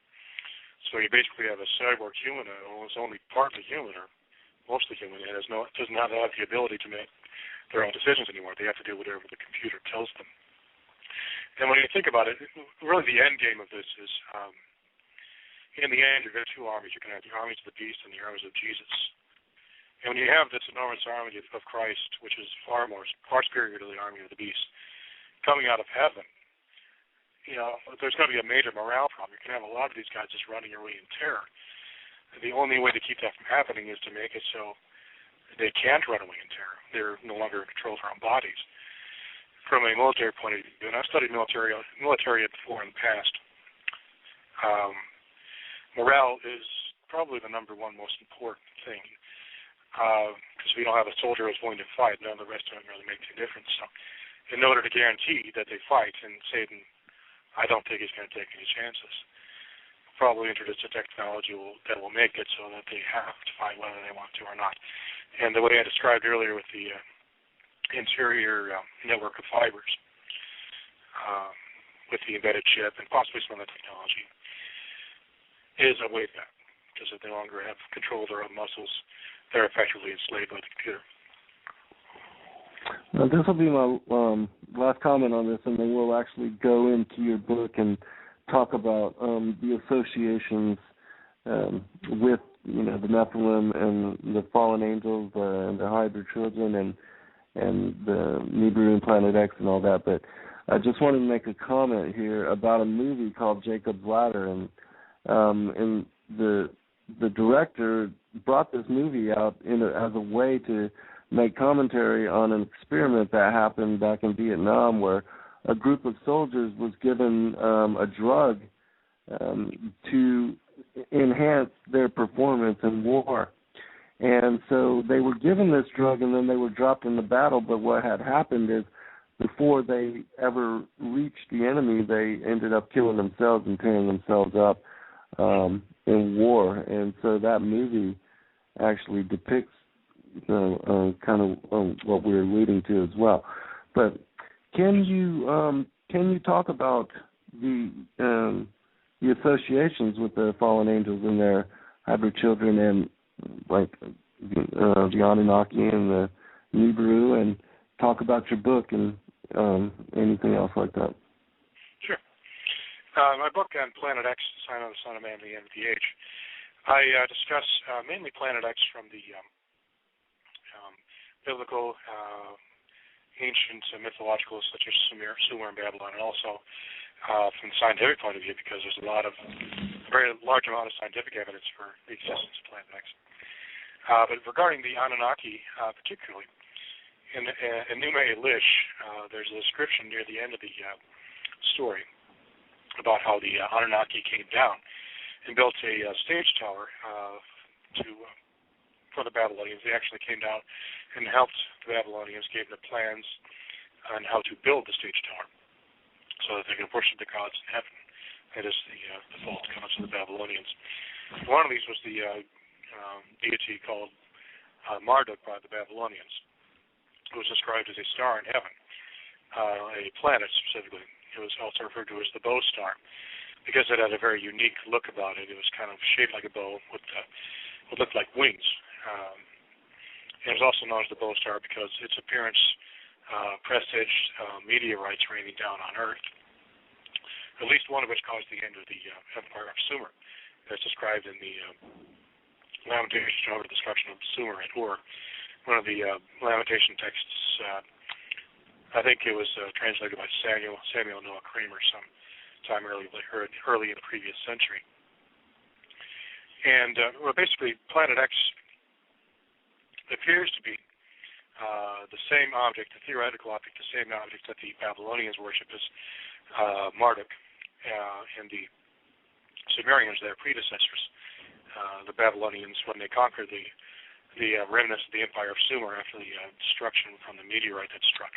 So you basically have a cyborg human who is only partly human or mostly human and does not have the ability to make their own decisions anymore. They have to do whatever the computer tells them. And when you think about it, really the end game of this is, in the end, you're going to have 2 armies. You can have the armies of the beast and the armies of Jesus. And when you have this enormous army of Christ, which is far superior to the army of the beast, coming out of heaven, there's going to be a major morale problem. You're going to have a lot of these guys just running away in terror. The only way to keep that from happening is to make it so they can't run away in terror. They're no longer in control of their own bodies. From a military point of view, and I've studied military before in the past, morale is probably the number one most important thing, because we don't have a soldier who's willing to fight. None of the rest of them really make a difference. So in order to guarantee that they fight, and Satan, I don't think he's going to take any chances, probably introduce a technology that will make it so that they have to fight whether they want to or not. And the way I described earlier with the interior network of fibers with the embedded chip and possibly some other technology is a way back, because if they no longer have control of their own muscles, they're effectively enslaved by the computer. Now, this will be my last comment on this, and then we'll actually go into your book and talk about the associations with the Nephilim and the fallen angels and the Hydra children and the Nibirti Planet X and all that, but I just wanted to make a comment here about a movie called Jacob's Ladder, and the director brought this movie out as a way to make commentary on an experiment that happened back in Vietnam, where a group of soldiers was given a drug to enhance their performance in war. And so they were given this drug, and then they were dropped in the battle. But what had happened is, before they ever reached the enemy, they ended up killing themselves and tearing themselves up in war. And so that movie actually depicts kind of what we're alluding to as well. But can you can you talk about the associations with the fallen angels and their hybrid children, and like the Annunaki and the Nibirti, and talk about your book and anything else like that? Sure. My book on Planet X, Sign of the Son of Man, the End of the Age, I discuss mainly Planet X from the biblical, ancient, mythological, such as Sumer and Babylon, and also from the scientific point of view, because there's a very large amount of scientific evidence for the existence of Planet X. But regarding the Anunnaki, particularly, in Nume-Elish, there's a description near the end of the story about how the Anunnaki came down and built a stage tower for the Babylonians. They actually came down and helped the Babylonians, gave them plans on how to build the stage tower so that they could worship the gods in heaven. That is the false gods of the Babylonians. One of these was the deity called Marduk by the Babylonians, who was described as a star in heaven, a planet specifically. It was also referred to as the bow star because it had a very unique look about it. It was kind of shaped like a bow with what looked like wings. It was also known as the bow star because its appearance presaged meteorites raining down on Earth, at least one of which caused the end of the Empire of Sumer, as described in the Lamentation over the destruction of Sumer at Ur. One of the Lamentation texts, I think it was translated by Samuel Noah Kramer sometime early in the previous century. And basically, Planet X appears to be the same object, the theoretical object, the same object that the Babylonians worship as Marduk, and the Sumerians, their predecessors. The Babylonians, when they conquered the remnants of the Empire of Sumer after the destruction from the meteorite that struck,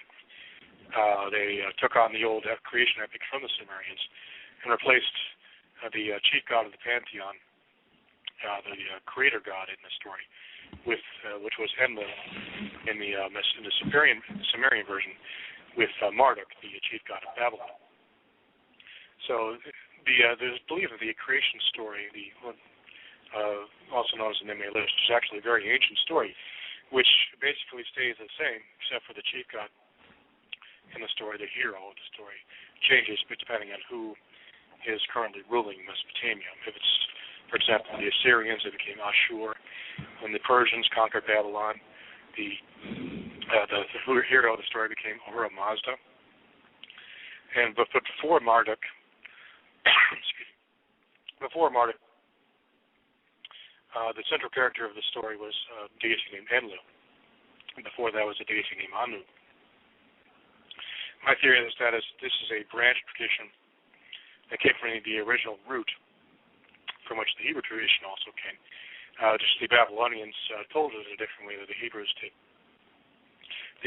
they took on the old creation epic from the Sumerians and replaced the chief god of the pantheon, the creator god in the story, with which was Enlil in the Sumerian version, with Marduk, the chief god of Babylon. So there's belief that the creation story, also known as the Nume-Elish, is actually a very ancient story, which basically stays the same, except for the chief god in the story, the hero of the story, changes depending on who is currently ruling Mesopotamia. If it's, for example, the Assyrians, it became Ashur. When the Persians conquered Babylon, the hero of the story became Ahura Mazda. But before Marduk, the central character of the story was a deity named Enlil. Before that was a deity named Anu. My theory is that this is a branch tradition that came from the original root from which the Hebrew tradition also came. Just the Babylonians told it a different way than the Hebrews did.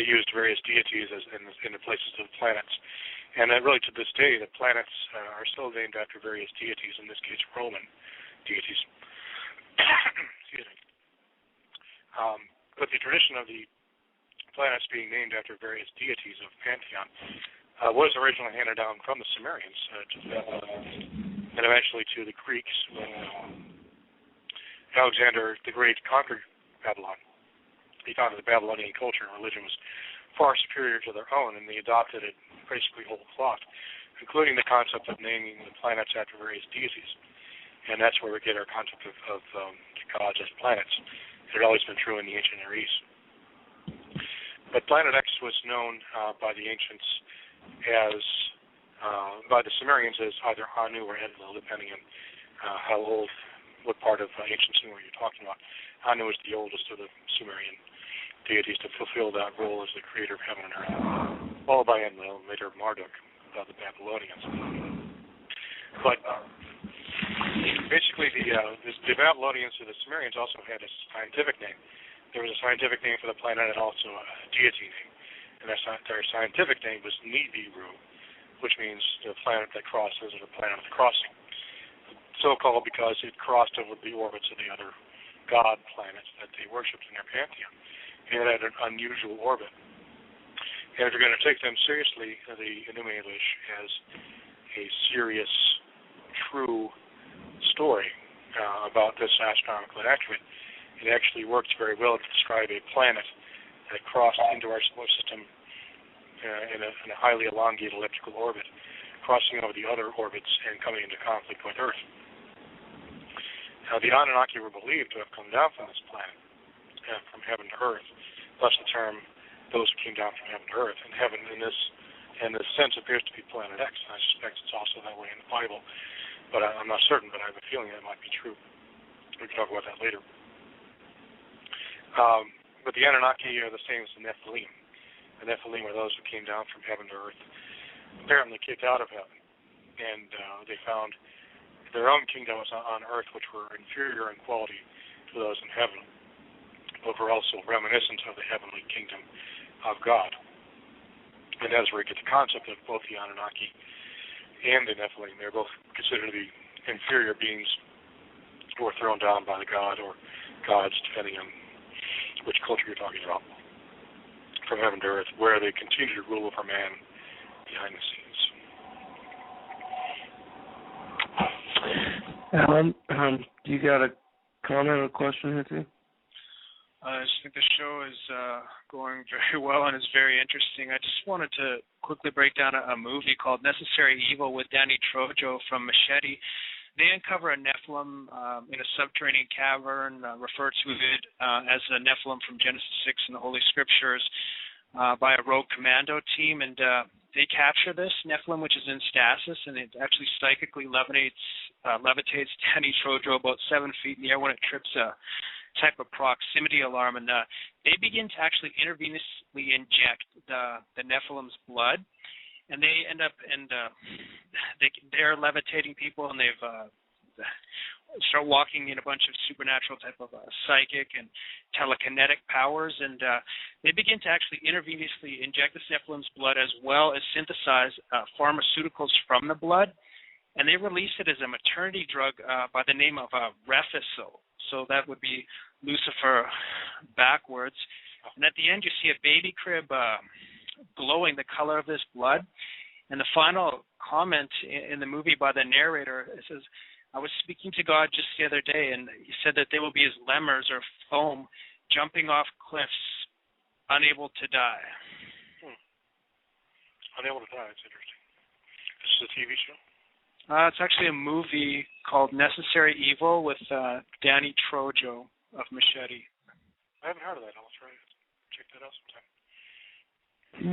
They used various deities in the places of the planets. And really to this day, the planets are still named after various deities, in this case Roman deities. Excuse me. But the tradition of the planets being named after various deities of Pantheon was originally handed down from the Sumerians to the Babylonians, and eventually to the Greeks when Alexander the Great conquered Babylon. He found that the Babylonian culture and religion was far superior to their own, and they adopted it basically whole cloth, including the concept of naming the planets after various deities. And that's where we get our concept of the gods as planets. It had always been true in the ancient Near East. But Planet X was known by the ancients as, by the Sumerians as either Anu or Enlil, depending on what part of ancient Sumer you're talking about. Anu is the oldest of the Sumerian deities to fulfill that role as the creator of heaven and earth, followed by Enlil, and later Marduk, the Babylonians. But basically, the Babylonians and the Sumerians also had a scientific name. There was a scientific name for the planet and also a deity name. And their scientific name was Nibiru, which means the planet that crosses, or the planet of the crossing. So-called because it crossed over the orbits of the other god planets that they worshipped in their pantheon. It had an unusual orbit. And if you're going to take them seriously, the Enuma-Elish, as a serious, true story about this astronomical enactment, it actually works very well to describe a planet that crossed into our solar system in a highly elongated elliptical orbit, crossing over the other orbits and coming into conflict with Earth. Now, the Anunnaki were believed to have come down from this planet, from heaven to Earth, thus the term those who came down from heaven to Earth. And heaven, in this sense, appears to be planet X, and I suspect it's also that way in the Bible. But I'm not certain, but I have a feeling that might be true. We can talk about that later. But the Anunnaki are the same as the Nephilim. The Nephilim are those who came down from heaven to Earth, apparently kicked out of heaven, and they found their own kingdoms on Earth, which were inferior in quality to those in heaven, but were also reminiscent of the heavenly kingdom of God. And that's where we get the concept of both the Anunnaki and the Nephilim. They're both considered to be inferior beings who were thrown down by the god or gods, depending on which culture you're talking about, from heaven to Earth, where they continue to rule over man behind the scenes. Alan, do you got a comment or question here too? I just think the show is going very well and is very interesting. I just wanted to quickly break down a movie called Necessary Evil with Danny Trejo from Machete. They uncover a Nephilim in a subterranean cavern, refer to it as a Nephilim from Genesis 6 in the Holy Scriptures by a rogue commando team, and they capture this Nephilim, which is in stasis, and it actually psychically levitates Danny Trejo about 7 feet in the air when it trips a type of proximity alarm, and they begin to actually intravenously inject the Nephilim's blood, and they end up they're levitating people, and they've start walking in a bunch of supernatural type of psychic and telekinetic powers, and they begin to actually intravenously inject the Nephilim's blood as well as synthesize pharmaceuticals from the blood, and they release it as a maternity drug by the name of Refisil. So that would be Lucifer backwards. And at the end, you see a baby crib glowing the color of this blood. And the final comment in the movie by the narrator, it says, I was speaking to God just the other day, and he said that they will be as lemurs or foam jumping off cliffs, unable to die. Unable to die, it's interesting. This is a TV show? It's actually a movie called Necessary Evil with Danny Trejo of Machete. I haven't heard of that. I'll try to check that out sometime.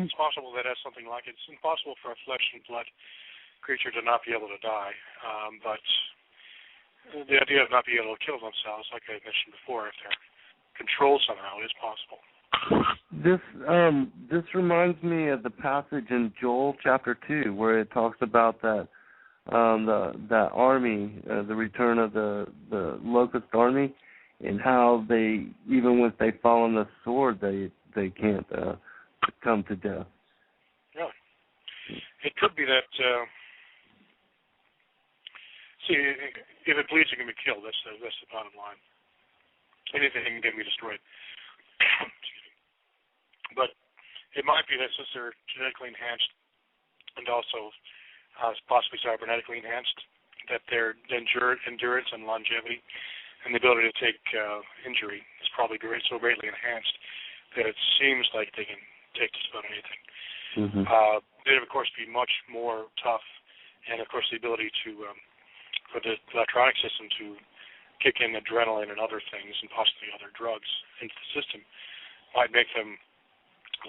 It's possible that has something like it. It's impossible for a flesh and blood creature to not be able to die, but the idea of not being able to kill themselves, like I mentioned before, if they're controlled somehow, is possible. This reminds me of the passage in Joel chapter 2 where it talks about that army, the return of the locust army, and how they, even when they fall on the sword, they can't come to death. Really? It could be that. See, if it bleeds, it can be killed. That's the bottom line. Anything can be destroyed. But it might be that since they're genetically enhanced and also possibly cybernetically enhanced, that their endurance and longevity and the ability to take injury is probably so greatly enhanced that it seems like they can take just about anything. Mm-hmm. They'd, of course, be much more tough, and, of course, the ability for the electronic system to kick in adrenaline and other things and possibly other drugs into the system might make them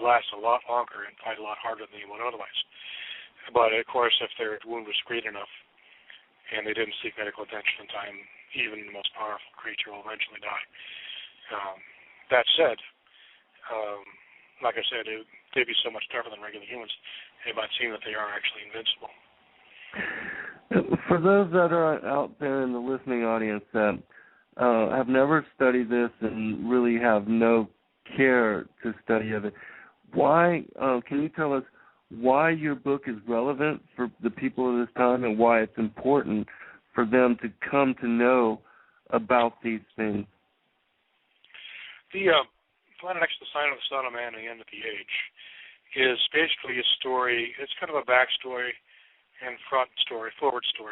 last a lot longer and fight a lot harder than they would otherwise. But, of course, if their wound was great enough and they didn't seek medical attention in time, even the most powerful creature will eventually die. That said, like I said, they'd be so much tougher than regular humans, it might seem that they are actually invincible. For those that are out there in the listening audience that have never studied this and really have no care to study of it, why can you tell us why your book is relevant for the people of this time and why it's important for them to come to know about these things? The Planet X, the sign of the Son of Man, and the end of the age, is basically a story. It's kind of a backstory and forward story,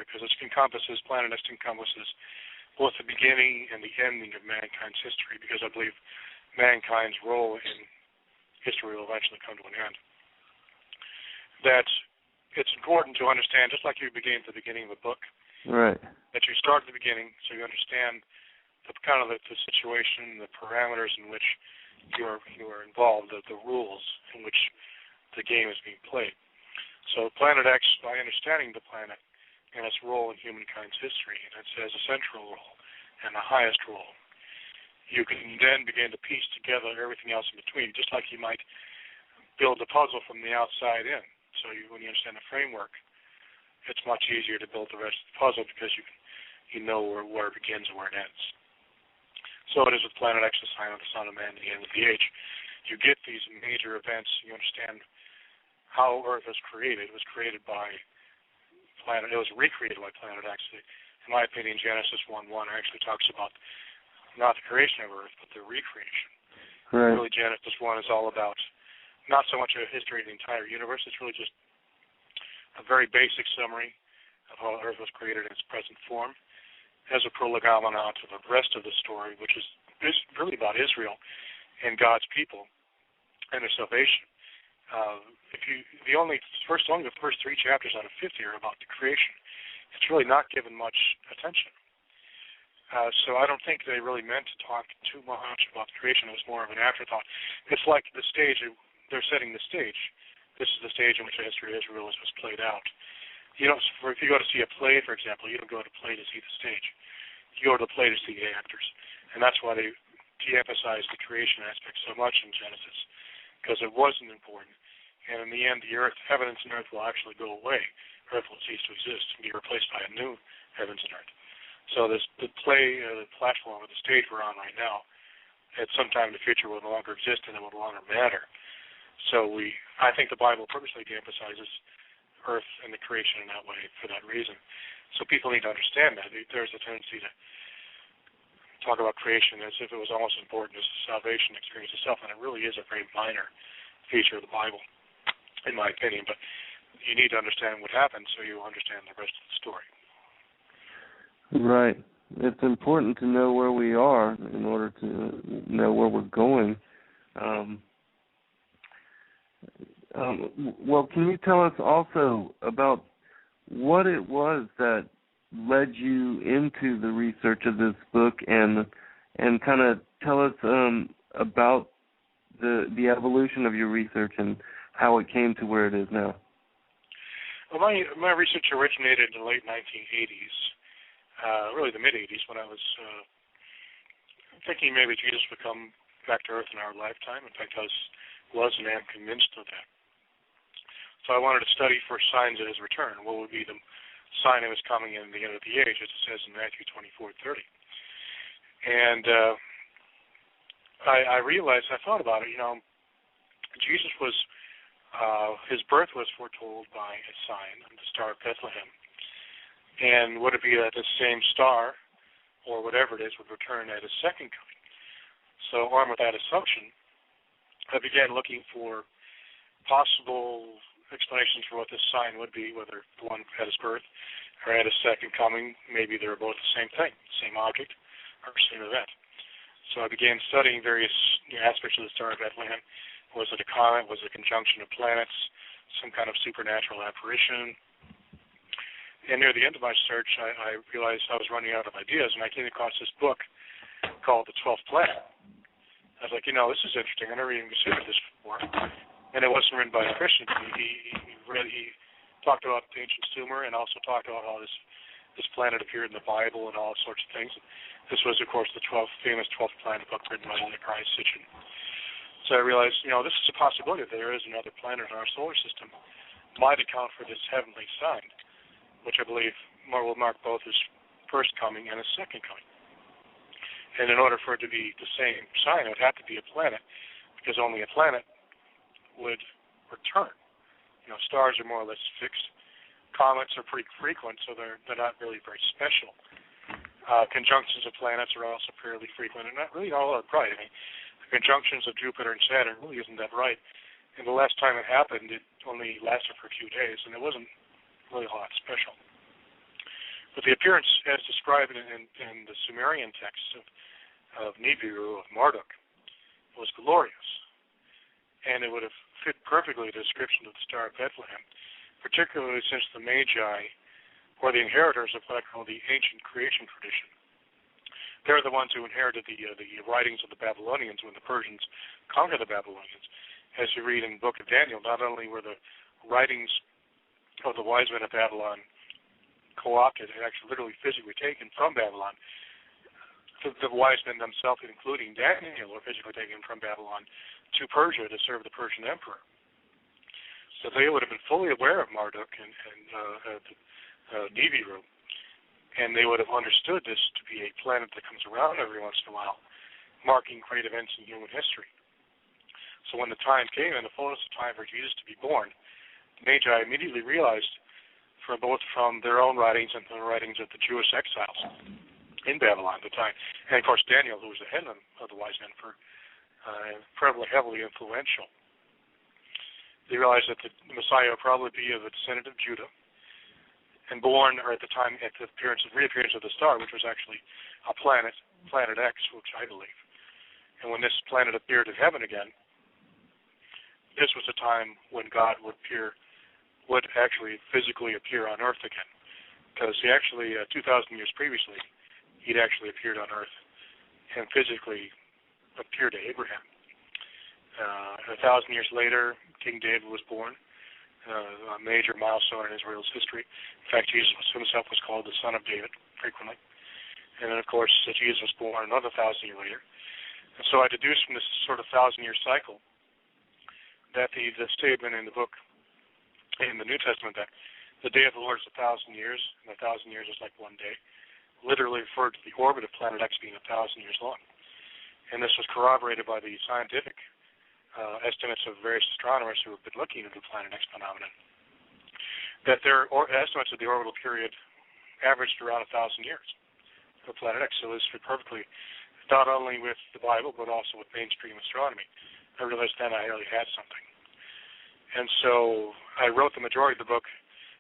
because Planet X encompasses both the beginning and the ending of mankind's history, because I believe mankind's role in history will eventually come to an end. That it's important to understand, just like you begin at the beginning of a book, right, that you start at the beginning so you understand the situation, the parameters in which you are involved, the rules in which the game is being played. So Planet X, by understanding the planet and its role in humankind's history, and it has a central role and the highest role, you can then begin to piece together everything else in between, just like you might build a puzzle from the outside in. So when you understand the framework, it's much easier to build the rest of the puzzle, because you know where it begins and where it ends. So it is with Planet X, the sign of the Son of Man, the end of the age. You get these major events, you understand how Earth was created. It was created by it was recreated by Planet X. In my opinion, Genesis 1:1 actually talks about not the creation of Earth, but the recreation. Right. Really, Genesis 1 is all about not so much a history of the entire universe. It's really just a very basic summary of how Earth was created in its present form, as a prolegomena to the rest of the story, which is really about Israel and God's people and their salvation. Only the first 3 chapters out of 50 are about the creation. It's really not given much attention. So I don't think they really meant to talk too much about the creation. It was more of an afterthought. It's like the stage. They're setting the stage. This is the stage in which the history of Israel was played out. If you go to see a play, for example, you don't go to the play to see the stage. You go to the play to see the actors. And that's why they de-emphasized the creation aspect so much in Genesis, because it wasn't important. And in the end, the earth, heavens and earth will actually go away. Earth will cease to exist and be replaced by a new heavens and earth. So the play, the platform, or the stage we're on right now, at some time in the future will no longer exist and it will no longer matter. So I think the Bible purposely de-emphasizes earth and the creation in that way for that reason. So people need to understand that. There's a tendency to talk about creation as if it was almost as important as the salvation experience itself, and it really is a very minor feature of the Bible, in my opinion. But you need to understand what happened so you understand the rest of the story. Right. It's important to know where we are in order to know where we're going. Well, can you tell us also about what it was that led you into the research of this book, and kind of tell us about the evolution of your research and how it came to where it is now? Well, my research originated in the late 1980s, really the mid-80s, when I was thinking maybe Jesus would come back to Earth in our lifetime. In fact, I was and am convinced of that. So I wanted to study for signs of his return. What would be the sign of his coming in the end of the age, as it says in Matthew 24:30. And I realized, I thought about it, Jesus was, his birth was foretold by a sign, the Star of Bethlehem. And would it be that the same star, or whatever it is, would return at his second coming? So armed with that assumption, I began looking for possible explanations for what this sign would be, whether the one at his birth or at his second coming. Maybe they're both the same thing, same object, or same event. So I began studying various aspects of the Star of Bethlehem. Was it a comet? Was it a conjunction of planets? Some kind of supernatural apparition? And near the end of my search, I realized I was running out of ideas, and I came across this book called The 12th Planet. I was like, this is interesting. I never even considered this before. And it wasn't written by a Christian. He talked about the ancient Sumer, and also talked about how this planet appeared in the Bible and all sorts of things. This was, of course, the famous 12th Planet book written by Nachash. So I realized, this is a possibility that there is another planet in our solar system. Might account for this heavenly sign, which I believe will mark both his first coming and his second coming. And in order for it to be the same sign, it would have to be a planet, because only a planet would return. Stars are more or less fixed. Comets are pretty frequent, so they're not really very special. Conjunctions of planets are also fairly frequent, and not really all that bright. The conjunctions of Jupiter and Saturn really isn't that bright. And the last time it happened, it only lasted for a few days, and it wasn't really a lot special. But the appearance, as described in the Sumerian texts of Nibiru, of Marduk, was glorious. And it would have fit perfectly the description of the Star of Bethlehem, particularly since the Magi were the inheritors of what I call the ancient creation tradition. They're the ones who inherited the writings of the Babylonians when the Persians conquered the Babylonians. As you read in the book of Daniel, not only were the writings of the wise men of Babylon co-opted and actually literally physically taken from Babylon, the wise men themselves, including Daniel, were physically taken from Babylon to Persia to serve the Persian emperor. So they would have been fully aware of Marduk and Nibiru, and they would have understood this to be a planet that comes around every once in a while, marking great events in human history. So when the time came, and the fullness of time for Jesus to be born, the Magi immediately realized, both from their own writings and the writings of the Jewish exiles in Babylon at the time, and of course Daniel, who was the head of the wise men, incredibly heavily influential. They realized that the Messiah would probably be of a descendant of Judah, and born, or at the time, at the reappearance of the star, which was actually a planet X, which I believe. And when this planet appeared in heaven again, this was the time when God would actually physically appear on earth again. Because he actually, 2,000 years previously, he'd actually appeared on earth and physically appeared to Abraham. 1,000 years later, King David was born, a major milestone in Israel's history. In fact, Jesus himself was called the Son of David frequently. And then, of course, Jesus was born another 1,000 years later. And so I deduced from this sort of 1,000-year cycle that the statement in the book, in the New Testament, that the day of the Lord is 1,000 years, and 1,000 years is like one day, literally referred to the orbit of planet X being 1,000 years long. And this was corroborated by the scientific estimates of various astronomers who have been looking into the planet X phenomenon, that their estimates of the orbital period averaged around 1,000 years for planet X. So this fit perfectly, not only with the Bible, but also with mainstream astronomy. I realized then I really had something. And so I wrote the majority of the book.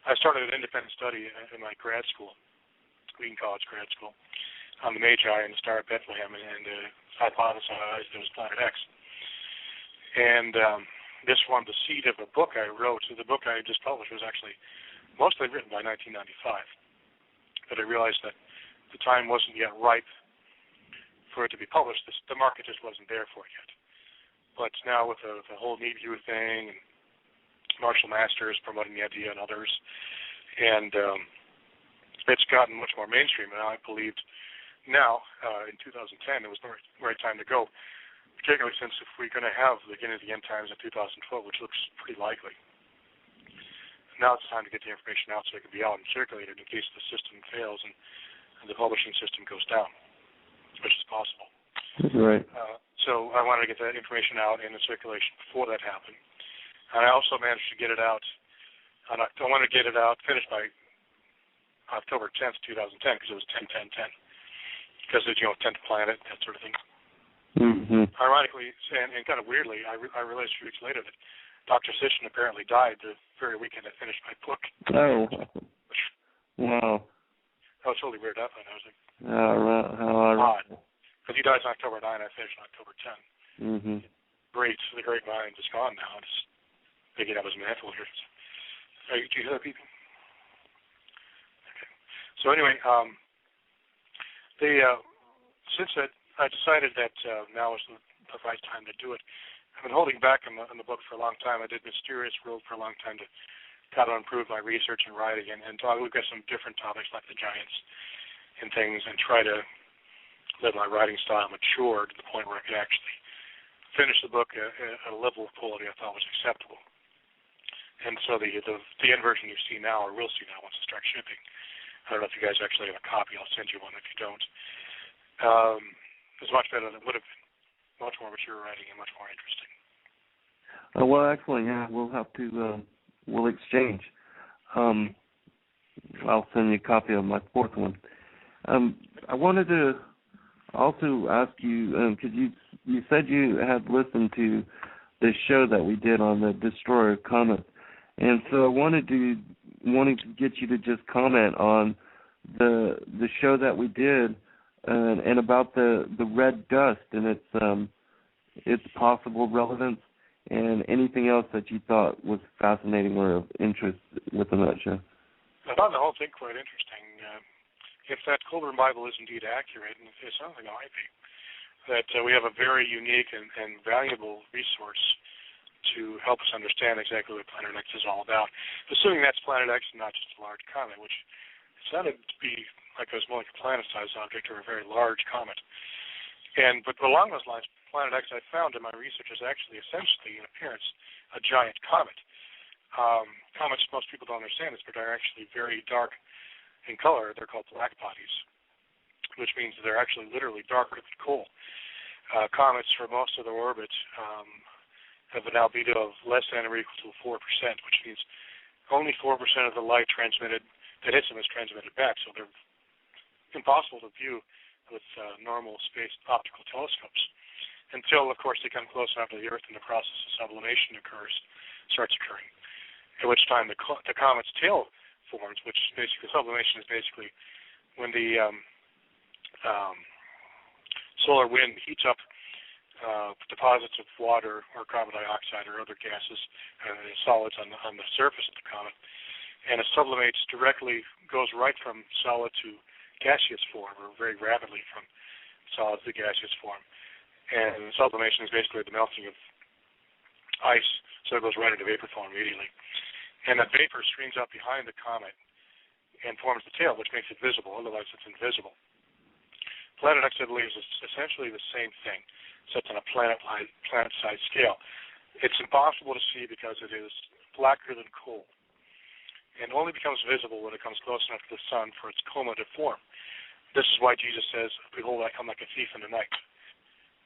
I started an independent study in my grad school, Wheaton College grad school, on the Magi and the Star of Bethlehem, and hypothesized it was planet X. And this formed the seed of a book I wrote. So the book I just published was actually mostly written by 1995. But I realized that the time wasn't yet ripe for it to be published. The market just wasn't there for it yet. But now with the whole Nibiru thing, and Marshall Masters promoting the idea and others, and it's gotten much more mainstream. And I believed now, in 2010, it was the right time to go, particularly since if we're going to have the beginning of the end times in 2012, which looks pretty likely, now it's time to get the information out so it can be out and circulated in case the system fails and the publishing system goes down, which is possible. Right. So I wanted to get that information out in the circulation before that happened. And I also managed to get it out I wanted to get it out, finished by October 10th, 2010, because it was 10-10-10. Because it's, 10th planet, that sort of thing. Mm-hmm. Ironically, and kind of weirdly, I realized a few weeks later that Dr. Sisson apparently died the very weekend I finished my book. Oh. Wow. That was totally weird. I was like, odd. Because he died on October 9, I finished on October 10. Mm-hmm. The great mind is gone now. It's picking up his mantle here. Do you hear that, people? Okay. So anyway, since I decided that now is the right time to do it, I've been holding back on the book for a long time. I did Mysterious World for a long time to kind of improve my research and writing, and talk. We've got some different topics like the giants and things, and try to let my writing style mature to the point where I could actually finish the book at a level of quality I thought was acceptable. And so the end version you see now, or will see now once it starts shipping, I don't know if you guys actually have a copy. I'll send you one if you don't. It's much better than it would have been. Much more mature writing and much more interesting. Well, actually, yeah, we'll have to, we'll exchange. I'll send you a copy of my fourth one. I wanted to also ask you, because you said you had listened to show that we did on the destroyer comet. And so I wanted to get you to just comment on the show that we did and about the red dust and its possible relevance, and anything else that you thought was fascinating or of interest within that show. I found the whole thing quite interesting. If that Colburn Bible is indeed accurate, and it sounds like it might be, that we have a very unique and valuable resource to help us understand exactly what Planet X is all about. Assuming that's Planet X and not just a large comet, which sounded to be like it was more like a planet-sized object or a very large comet. But along those lines, Planet X, I found in my research, is actually essentially, in appearance, a giant comet. Comets, most people don't understand this, but they're actually very dark in color. They're called black bodies, which means they're actually literally darker than coal. Comets, for most of their orbit, have an albedo of less than or equal to 4%, which means only 4% of the light transmitted that hits them is transmitted back, so they're impossible to view with normal space optical telescopes until, of course, they come close enough to the Earth and the process of sublimation starts occurring, at which time the comet's tail forms, which is basically, sublimation is basically when the solar wind heats up deposits of water or carbon dioxide or other gases and solids on the surface of the comet, and it sublimates directly, goes right from solid to gaseous form, or very rapidly from solid to gaseous form. And sublimation is basically the melting of ice, so it goes right into vapor form immediately. And that vapor streams up behind the comet and forms the tail, which makes it visible, otherwise it's invisible. Planet X, I believe, is essentially the same thing, except on a planet-sized scale. It's impossible to see because it is blacker than coal, and only becomes visible when it comes close enough to the sun for its coma to form. This is why Jesus says, "Behold, I come like a thief in the night."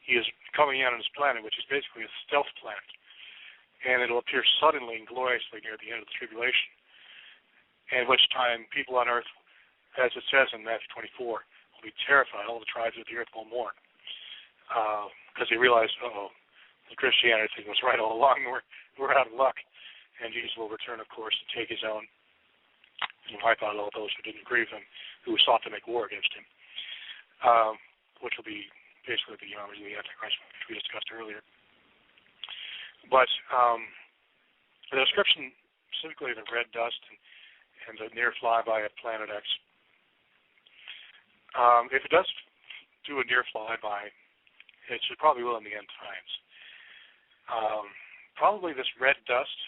He is coming in on his planet, which is basically a stealth planet, and it'll appear suddenly and gloriously near the end of the tribulation, at which time people on earth, as it says in Matthew 24, will be terrified. All the tribes of the earth will mourn, because they realize, the Christianity thing was right all along. We're out of luck. And Jesus will return, of course, to take his own and wipe out all those who didn't agree with him, who sought to make war against him, which will be basically the armies of the Antichrist, which we discussed earlier. But the description, specifically the red dust and the near flyby of Planet X, if it does do a near flyby, it should probably will in the end times. Probably this red dust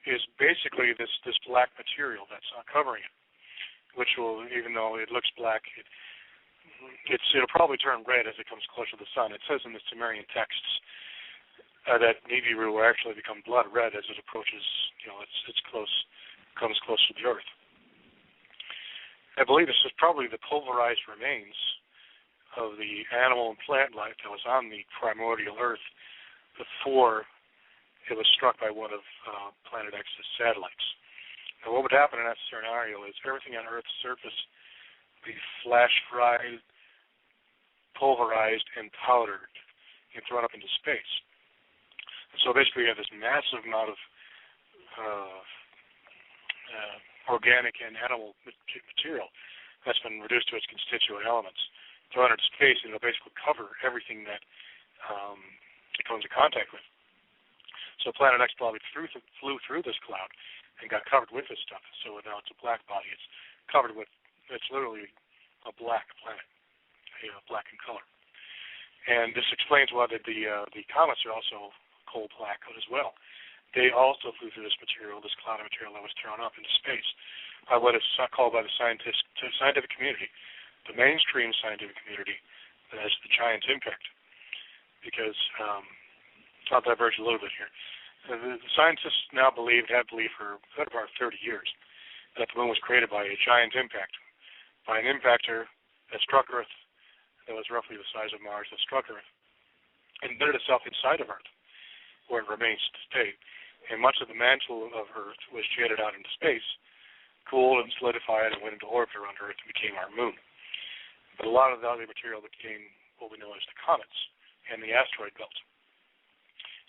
is basically this black material that's covering it, which will, even though it looks black, it'll probably turn red as it comes closer to the sun. It says in the Sumerian texts that Nibiru will actually become blood red as it approaches, comes close to the earth. I believe this is probably the pulverized remains of the animal and plant life that was on the primordial earth before it was struck by one of Planet X's satellites. Now, what would happen in that scenario is everything on Earth's surface would be flash-fried, pulverized, and powdered and thrown up into space. And so basically you have this massive amount of organic and animal material that's been reduced to its constituent elements, thrown into space, and it'll basically cover everything that it comes in contact with. So Planet X probably flew through this cloud and got covered with this stuff. So now it's a black body. It's covered with, it's literally a black planet, black in color. And this explains why the comets are also coal black as well. They also flew through this material, this cloud of material that was thrown up into space by what is called by the scientific community, the mainstream scientific community, as the giant impact. Because I'll diverge a little bit here. The scientists now have believed for the better part of 30 years that the moon was created by a giant impact, by an impactor that struck Earth, that was roughly the size of Mars, that struck Earth, and embedded itself inside of Earth, where it remains to stay. And much of the mantle of Earth was jetted out into space, cooled and solidified, and went into orbit around Earth and became our moon. But a lot of the other material became what we know as the comets and the asteroid belt.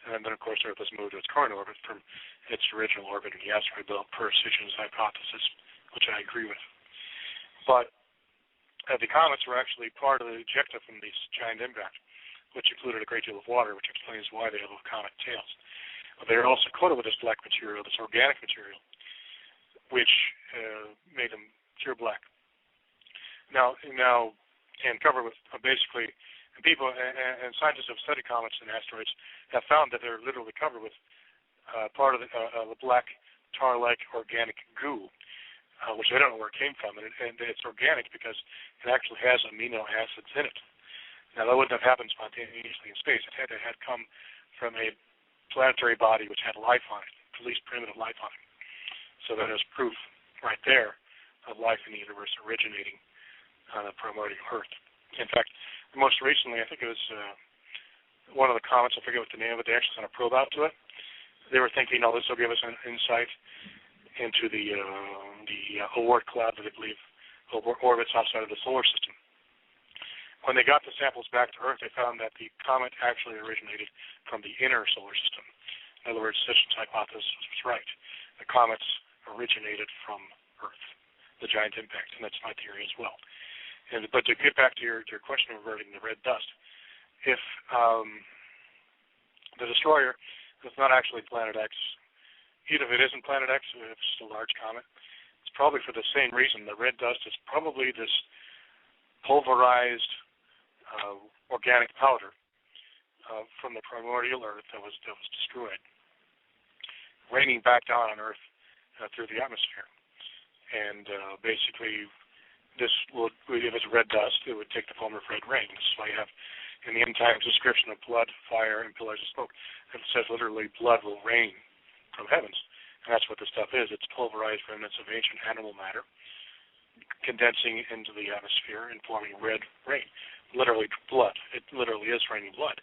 And then, of course, Earth has moved to its current orbit from its original orbit in the asteroid belt per Sitchin's hypothesis, which I agree with. But the comets were actually part of the ejecta from this giant impact, which included a great deal of water, which explains why they have comet tails. They are also coated with this black material, this organic material, which made them pure black. Now, and covered with basically, and people and scientists who have studied comets and asteroids have found that they're literally covered with part of the black tar-like organic goo, which they don't know where it came from, and it's organic because it actually has amino acids in it. Now, that wouldn't have happened spontaneously in space. It had to have come from a planetary body which had life on it, at least primitive life on it. So that is proof right there of life in the universe originating on the primordial Earth. In fact, most recently, I think it was one of the comets, I forget what the name of it, they actually sent a probe out to it. They were thinking, this will give us an insight into the Oort cloud that they believe orbits outside of the solar system. When they got the samples back to Earth, they found that the comet actually originated from the inner solar system. In other words, Sitchin's hypothesis was right. The comets originated from Earth, the giant impact, and that's my theory as well. But to get back to your question regarding the red dust, if the destroyer is not actually Planet X, even if it isn't Planet X, if it's just a large comet, it's probably for the same reason. The red dust is probably this pulverized organic powder from the primordial Earth that was destroyed, raining back down on Earth through the atmosphere. And basically, this would, if it's red dust, it would take the form of red rain. This is why you have in the end-times description of blood, fire, and pillars of smoke, it says literally blood will rain from heavens. And that's what this stuff is. It's pulverized remnants of ancient animal matter condensing into the atmosphere and forming red rain. Literally blood. It literally is raining blood.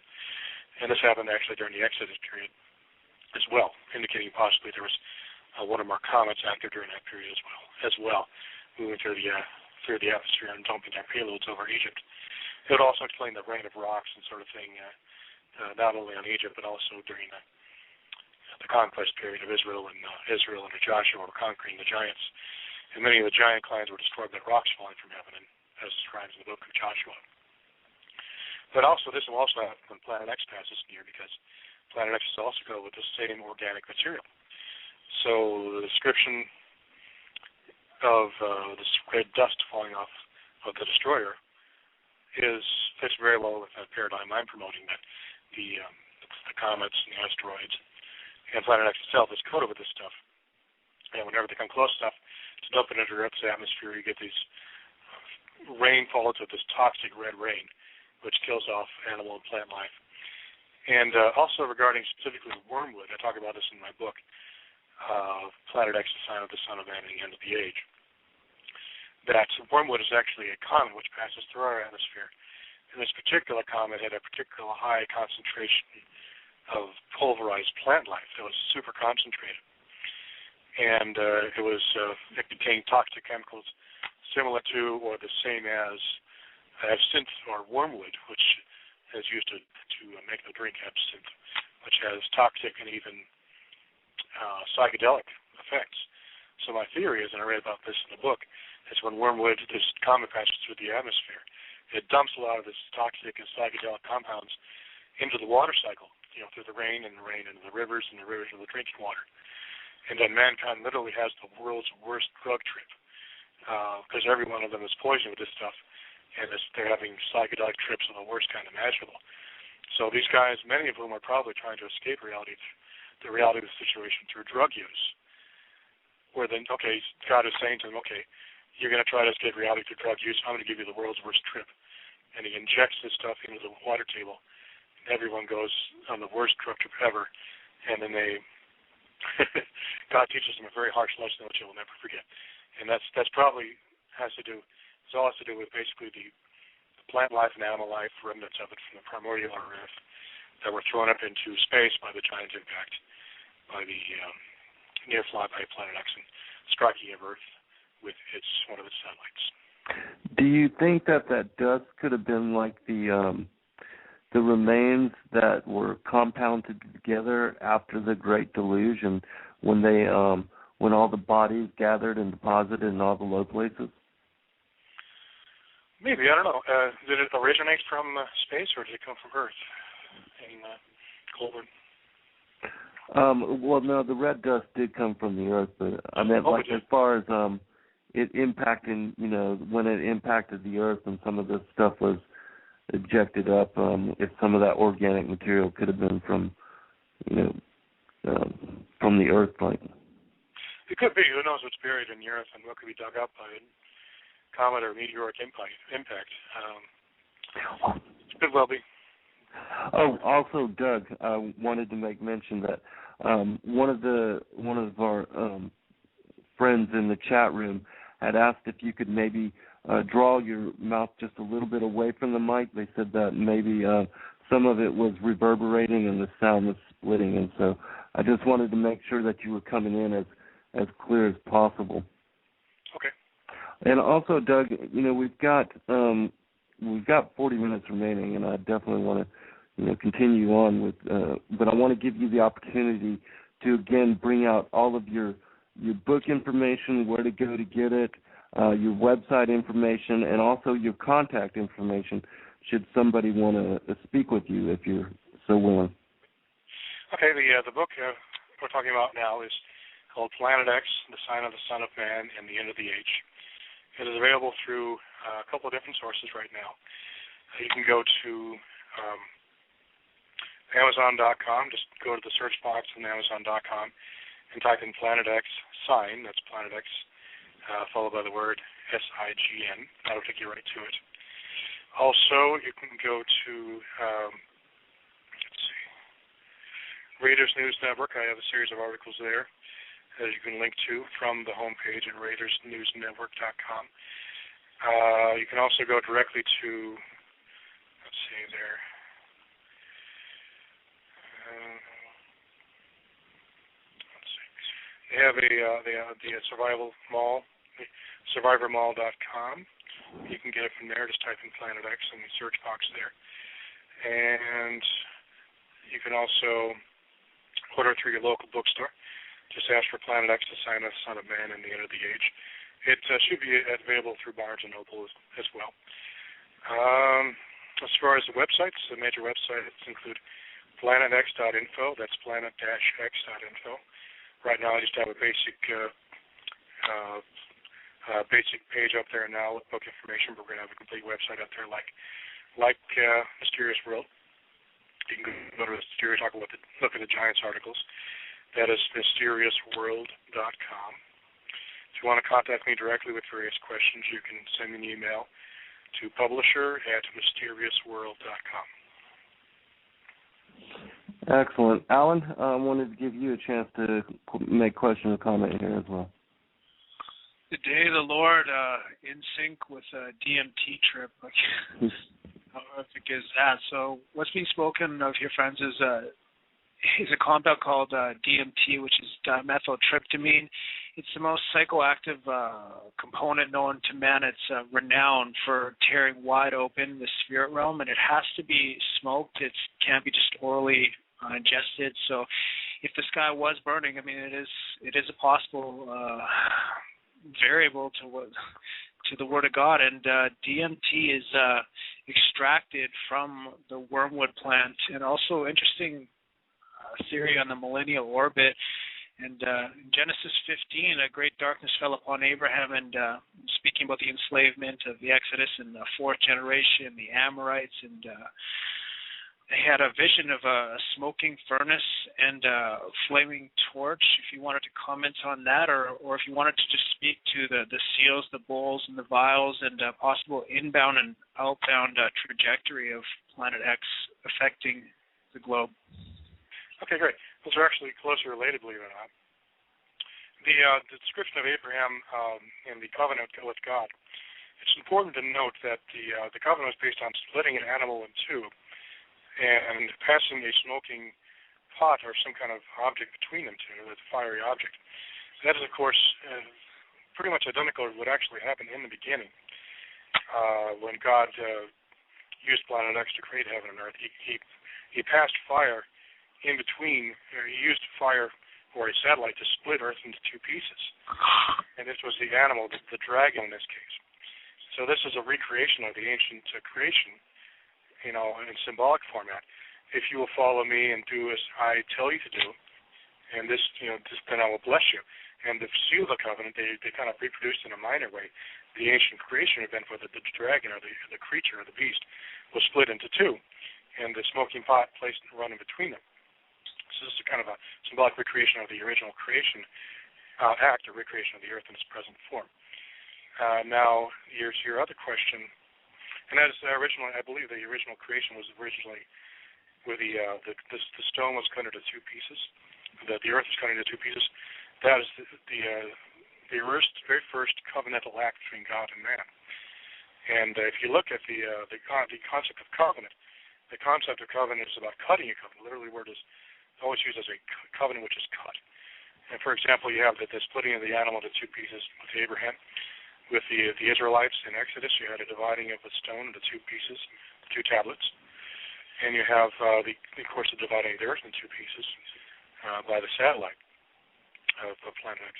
And this happened actually during the Exodus period as well, indicating possibly there was one or more comets active during that period as well, moving through the atmosphere and dumping their payloads over Egypt. It would also explain the rain of rocks and sort of thing, not only on Egypt but also during the conquest period of Israel and Joshua were conquering the giants. And many of the giant clans were destroyed by rocks falling from heaven, as described in the book of Joshua. But also, this will also happen when Planet X passes near, because Planet X is also go with the same organic material. So the description of this red dust falling off of the destroyer fits very well with that paradigm I'm promoting, that the comets and the asteroids and Planet X itself is coated with this stuff. And whenever they come close enough to dump it into Earth's atmosphere, you get these rainfalls of this toxic red rain, which kills off animal and plant life. And also regarding specifically wormwood, I talk about this in my book, Planet X, the Sign of the Son of Man and the End of the Age, that wormwood is actually a comet which passes through our atmosphere. And this particular comet had a particular high concentration of pulverized plant life that was super concentrated. And it contained toxic chemicals similar to or the same as absinthe or wormwood, which is used to make the drink absinthe, which has toxic and even psychedelic effects. So my theory is, and I read about this in the book, is when wormwood, this comet passes through the atmosphere, it dumps a lot of this toxic and psychedelic compounds into the water cycle, through the rain into the rivers and the rivers into the drinking water. And then mankind literally has the world's worst drug trip, because every one of them is poisoned with this stuff, and they're having psychedelic trips of the worst kind imaginable. So these guys, many of whom are probably trying to escape reality, the reality of the situation through drug use, where then, God is saying to them, you're going to try to escape reality through drug use, I'm going to give you the world's worst trip. And he injects this stuff into the water table, and everyone goes on the worst drug trip ever, and then God teaches them a very harsh lesson which they will never forget. And that's probably it's all has to do with basically the plant life and animal life, remnants of it from the primordial Earth that were thrown up into space by the giant impact, by the near flyby Planet X and striking of Earth with one of its satellites. Do you think that dust could have been like the the remains that were compounded together after the Great Delusion, when they when all the bodies gathered and deposited in all the low places? Maybe, I don't know. Did it originate from space, or did it come from Earth in Colburn? Well, no, the red dust did come from the Earth, but I meant as far as it impacting, when it impacted the Earth and some of this stuff was ejected up, if some of that organic material could have been from, from the Earth, like. It could be. Who knows what's buried in the Earth and what could be dug up by a comet or meteoric impact. It could well be. Oh, also, Doug, I wanted to make mention that one of our friends in the chat room had asked if you could maybe draw your mouth just a little bit away from the mic. They said that maybe some of it was reverberating and the sound was splitting, and so I just wanted to make sure that you were coming in as clear as possible. Okay. And also, Doug, we've got 40 minutes remaining, and I definitely want to continue on with, but I want to give you the opportunity to again bring out all of your book information, where to go to get it, your website information, and also your contact information should somebody want to speak with you if you're so willing. Okay, the book we're talking about now is called Planet X, The Sign of the Son of Man and the End of the Age. It is available through a couple of different sources right now. You can go to Amazon.com, just go to the search box on Amazon.com and type in Planet X sign, that's Planet X, followed by the word SIGN. That'll take you right to it. Also, you can go to, Raiders News Network. I have a series of articles there that you can link to from the homepage at RaidersNewsNetwork.com. You can also go directly to, They have the Survival Mall, SurvivorMall.com. You can get it from there. Just type in Planet X in the search box there. And you can also order through your local bookstore. Just ask for Planet X, The Sign of the Son of Man and the End of the Age. It should be available through Barnes & Noble as well. As far as the websites, the major websites include planetx.info. That's planet-x.info. Right now, I just have a basic page up there now with book information, but we're going to have a complete website up there like Mysterious World. You can go to Mysterious, look at the Giants articles. That is mysteriousworld.com. If you want to contact me directly with various questions, you can send me an email to publisher@mysteriousworld.com. Excellent. Alan, I wanted to give you a chance to make question or comment here as well. The day of the Lord, in sync with a DMT trip. How horrific is that? So what's being spoken of here, friends, is a compound called DMT, which is dimethyltryptamine. It's the most psychoactive component known to man. It's renowned for tearing wide open the spirit realm, and it has to be smoked. It can't be just orally ingested. So if the sky was burning, I mean, it is a possible variable to the Word of God, and DMT is extracted from the wormwood plant. And also interesting theory on the millennial orbit. And in Genesis 15, a great darkness fell upon Abraham, and speaking about the enslavement of the Exodus in the fourth generation, the Amorites, and they had a vision of a smoking furnace and a flaming torch. If you wanted to comment on that, or if you wanted to just speak to the seals, the bowls, and the vials, and possible inbound and outbound trajectory of Planet X affecting the globe. Okay, great. Those are actually closely related, believe it or not. The description of Abraham and the covenant with God, it's important to note that the covenant was based on splitting an animal in two and passing a smoking pot or some kind of object between them two, a fiery object. That is, of course, pretty much identical to what actually happened in the beginning when God used Planet X to create heaven and earth. He passed fire in between. He used fire or a satellite to split Earth into two pieces, and this was the animal, the dragon in this case. So this is a recreation of the ancient creation, in symbolic format. If you will follow me and do as I tell you to do, and this, then I will bless you. And the seal of the covenant, they kind of reproduced in a minor way the ancient creation event where the dragon or the creature or the beast was split into two, and the smoking pot placed and run in between them. So this is kind of a symbolic recreation of the original creation act, or recreation of the earth in its present form. Now, here's your other question, and that is originally, I believe the original creation was originally where the stone was cut into two pieces, the earth was cut into two pieces. That is the very first covenantal act between God and man. And if you look at the concept of covenant, the concept of covenant is about cutting a covenant. Literally, the word is always used as a covenant which is cut. And for example, you have the splitting of the animal into two pieces with Abraham. With the Israelites in Exodus, you had a dividing of the stone into two pieces, two tablets. And you have, of course, the dividing of the earth into two pieces by the satellite of Planet X.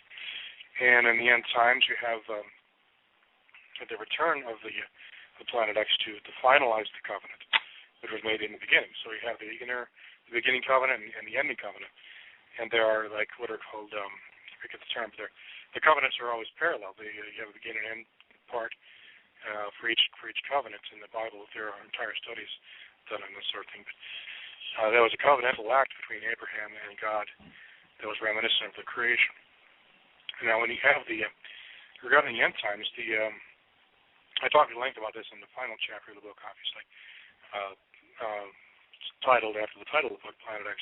And in the end times, you have the return of the Planet X to finalize the covenant, which was made in the beginning. So you have the beginning covenant and the ending covenant. And there are what are called, I forget the term, but the covenants are always parallel. You have a beginning and end part for each covenant in the Bible. There are entire studies done on this sort of thing. But there was a covenantal act between Abraham and God that was reminiscent of the creation. Now, when you have regarding the end times, I talked at length about this in the final chapter of the book, obviously, titled after the title of the book, Planet X,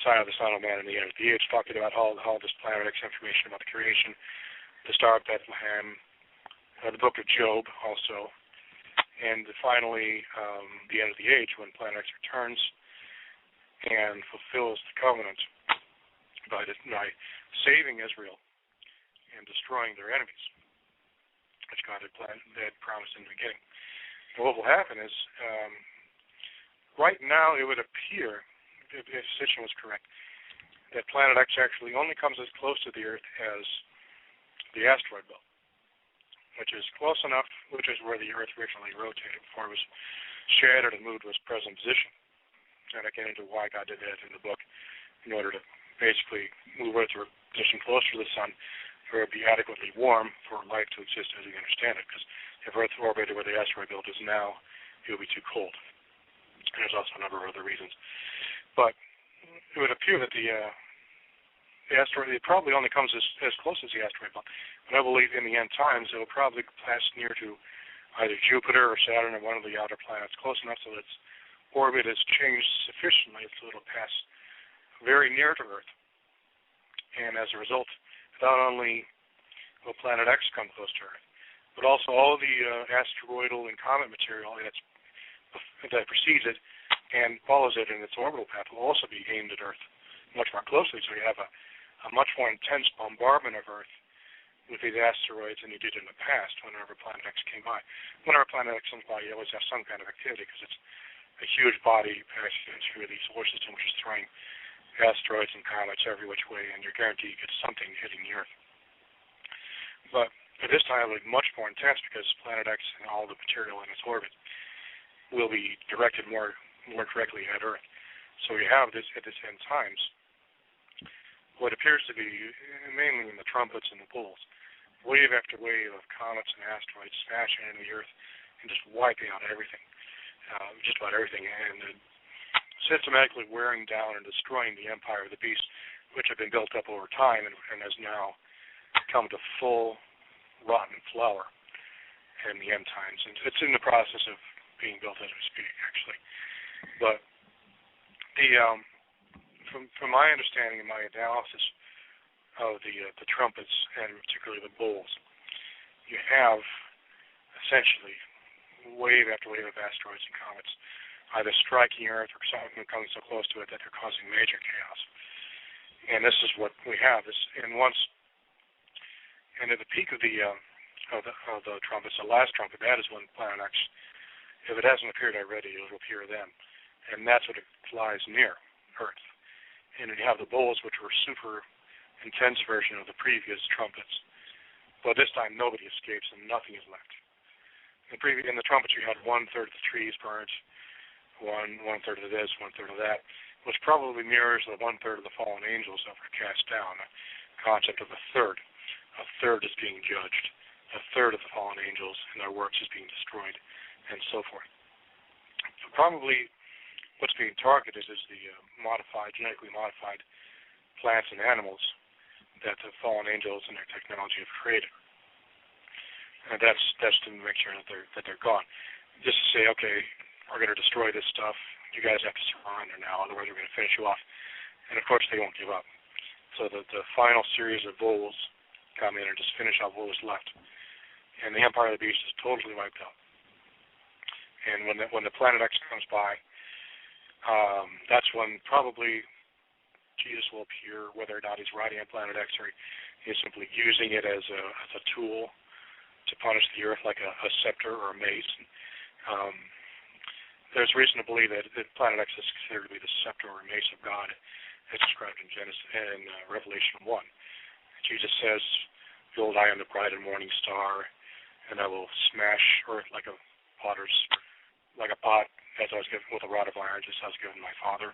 Sign of the Son of Man and the End of the Age, talking about all this Planet X information about the creation, the Star of Bethlehem, the book of Job also, and finally the end of the age when Planet X returns and fulfills the covenant by saving Israel and destroying their enemies, which God had promised in the beginning. And what will happen is, right now it would appear, if the decision was correct, that Planet X actually only comes as close to the Earth as the asteroid belt, which is close enough, which is where the Earth originally rotated before it was shattered and moved to its present position. And I get into why God did that in the book, in order to basically move Earth to a position closer to the sun, where it would be adequately warm for life to exist as we understand it. Because if Earth orbited where the asteroid belt is now, it would be too cold. And there's also a number of other reasons. But it would appear that the asteroid, it probably only comes as close as the asteroid belt. And I believe in the end times, it will probably pass near to either Jupiter or Saturn or one of the outer planets, close enough so that its orbit is changed sufficiently so it'll pass very near to Earth. And as a result, not only will Planet X come close to Earth, but also all the asteroidal and comet material that precedes it and follows it in its orbital path will also be aimed at Earth much more closely. So you have a much more intense bombardment of Earth with these asteroids than you did in the past whenever Planet X came by. Whenever Planet X comes by, you always have some kind of activity because it's a huge body passing through the solar system, which is throwing asteroids and comets every which way, and you're guaranteed you get something hitting the Earth. But at this time, it'll be much more intense because Planet X and all the material in its orbit will be directed more directly at Earth. So you have this at this end times what appears to be, mainly in the trumpets and the bulls, wave after wave of comets and asteroids smashing into the Earth and just wiping out everything, just about everything, and systematically wearing down and destroying the empire of the beast, which had been built up over time and has now come to full rotten flower in the end times. And it's in the process of being built as we speak, actually. But from my understanding and my analysis of the trumpets, and particularly the bulls, you have essentially wave after wave of asteroids and comets either striking Earth or coming so close to it that they're causing major chaos. And this is what we have. And at the peak of the trumpets, the last trumpet, that is when Planet X If it hasn't appeared already, it will appear then. And that's what it flies near Earth. And then you have the bowls, which were super intense version of the previous trumpets. But this time, nobody escapes and nothing is left. In the trumpets, you had 1/3 of the trees burnt, one third of this, 1/3 of that, which probably mirrors the 1/3 of the fallen angels that were cast down. The concept of a third. A third is being judged. A third of the fallen angels and their works is being destroyed, and so forth. So probably what's being targeted is the genetically modified plants and animals that the fallen angels and their technology have created. And that's to make sure that they're gone. Just to say, okay, we're going to destroy this stuff. You guys have to surrender now, otherwise we're going to finish you off. And of course, they won't give up. So the final series of bowls come in and just finish off what was left. And the Empire of the Beast is totally wiped out. And when the Planet X comes by, that's when probably Jesus will appear, whether or not he's riding on Planet X or he's simply using it as a tool to punish the earth, like a scepter or a mace. There's reason to believe that Planet X is considered to be the scepter or mace of God, as described in Revelation 1. Jesus says, "Behold, I am the bright and morning star, and I will smash earth like a pot, as I was given with a rod of iron, just as I was given my Father."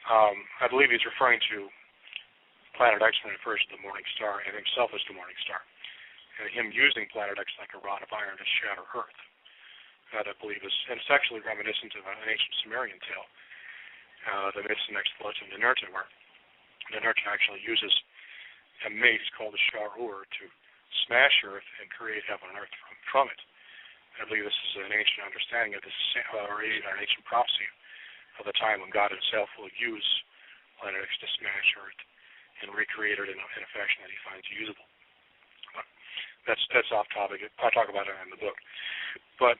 I believe he's referring to Planet X when he refers to the morning star, and himself as the morning star, and him using Planet X like a rod of iron to shatter Earth. That I believe and it's actually reminiscent of an ancient Sumerian tale, the myths and exploits of Nibirti, where Nibirti actually uses a mace called the Shar-Ur to smash Earth and create heaven and earth from it. I believe this is an ancient understanding of this, or an ancient prophecy of the time when God himself will use Planet X to smash Earth and recreate it in a fashion that he finds usable. But that's off topic. I talk about it in the book. But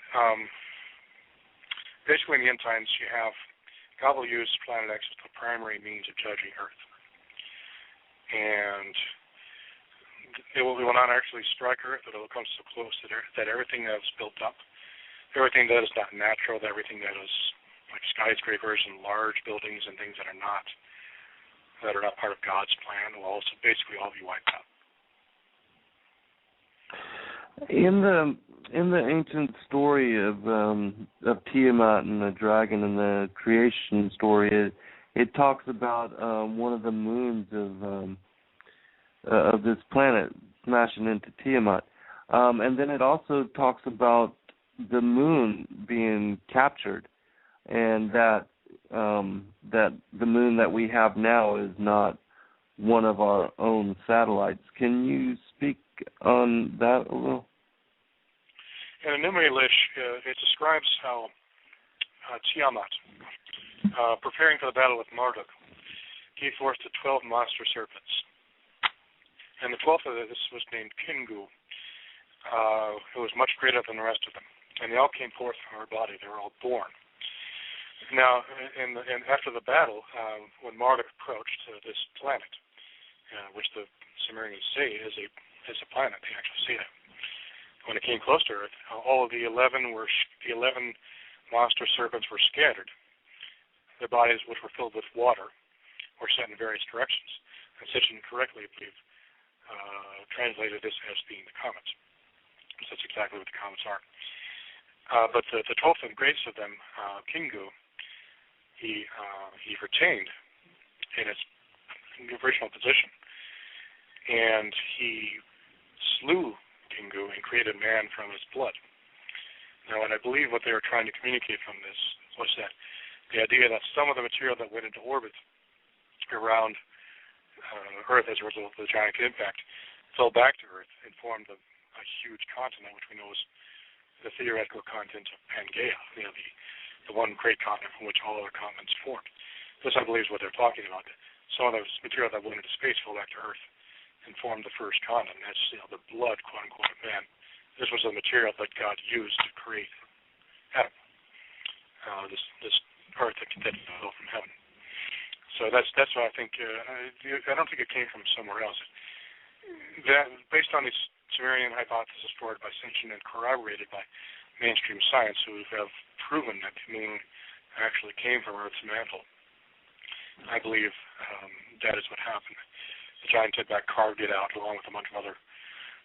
basically in the end times, God will use Planet X as the primary means of judging Earth. And it will not actually strike Earth, but it will come so close that everything that is built up, everything that is not natural, everything that is like skyscrapers and large buildings and things that are not part of God's plan will also basically all be wiped out. In the ancient story of Tiamat and the dragon and the creation story, it talks about one of the moons of this planet smashing into Tiamat, and then it also talks about the moon being captured, and that the moon that we have now is not one of our own satellites. Can you speak on that a little? In Enumerated, it describes how Tiamat, preparing for the battle with Marduk, gave forth the 12 monster serpents. And the 12th of this was named Kingu, who was much greater than the rest of them. And they all came forth from her body. They were all born. Now, and after the battle, when Marduk approached this planet, which the Sumerians say is a planet, they actually say that. When it came close to Earth, all of the 11 monster serpents were scattered. Their bodies, which were filled with water, were set in various directions. And Sitchin correctly, I believe, translated this as being the comets. So that's exactly what the comets are. But the 12th and greatest of them, Kingu, he retained in its original position, and he slew Kingu and created man from his blood. Now, and I believe what they were trying to communicate from this was that the idea that some of the material that went into orbit around Earth as a result of the giant impact fell back to Earth and formed a huge continent, which we know is the theoretical continent of Pangaea, the one great continent from which all other continents formed. This, I believe, is what they're talking about. Some of the material that went into space fell back to Earth and formed the first continent. That's the blood, quote unquote, of man. This was the material that God used to create Adam, this Earth that fell from heaven. So that's what I think. I don't think it came from somewhere else. That, based on these Sumerian hypothesis forwarded by Sitchin and corroborated by mainstream science who have proven that the moon actually came from Earth's mantle. I believe that is what happened. The giant had carved it out along with a bunch of other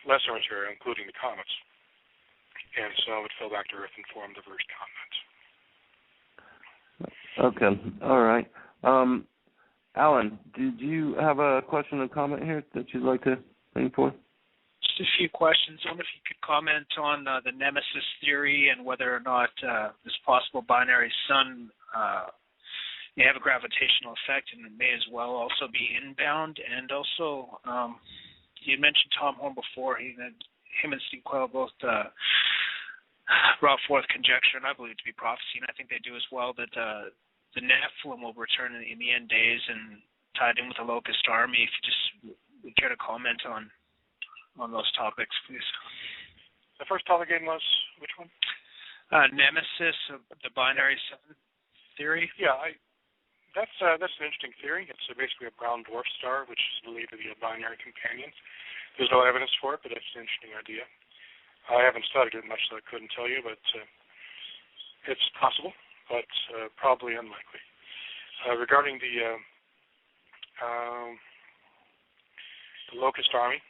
lesser material, including the comets. And so it fell back to Earth and formed the first continent. Okay. All right. Alan, did you have a question or comment here that you'd like to bring forth? Just a few questions. I wonder if you could comment on the nemesis theory and whether or not this possible binary sun may have a gravitational effect and it may as well also be inbound. And also, you mentioned Tom Horn before. Him and Steve Quayle both brought forth conjecture, and I believe it to be prophecy, and I think they do as well, that the Nephilim will return in the end days and tied in with the Locust Army. If you just would care to comment on those topics, please. The first topic again was which one? Nemesis, the binary sun theory. Yeah, that's an interesting theory. It's basically a brown dwarf star, which is believed to be a binary companion. There's no evidence for it, but it's an interesting idea. I haven't studied it much, so I couldn't tell you, but it's possible, but probably unlikely. Regarding the Locust Army,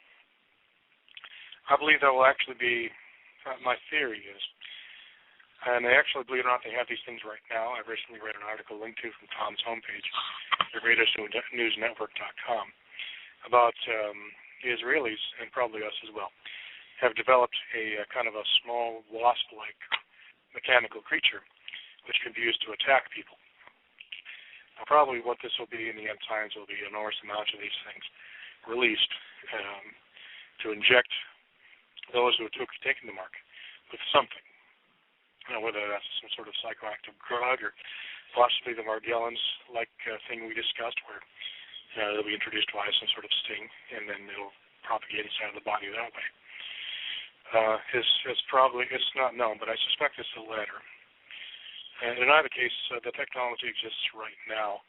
I believe that will actually be, my theory is, and they actually, believe it or not, they have these things right now. I've recently read an article linked to from Tom's homepage, thegreatestnewsnetwork.com, about the Israelis, and probably us as well, have developed a kind of a small wasp-like mechanical creature which can be used to attack people. Now, probably what this will be in the end times will be enormous amounts of these things released to inject those who have taken the mark with something. Whether that's some sort of psychoactive drug or possibly the Margellans-like thing we discussed where they'll be introduced via some sort of sting and then it'll propagate inside of the body that way. It's not known, but I suspect it's the latter. And in either case, the technology exists right now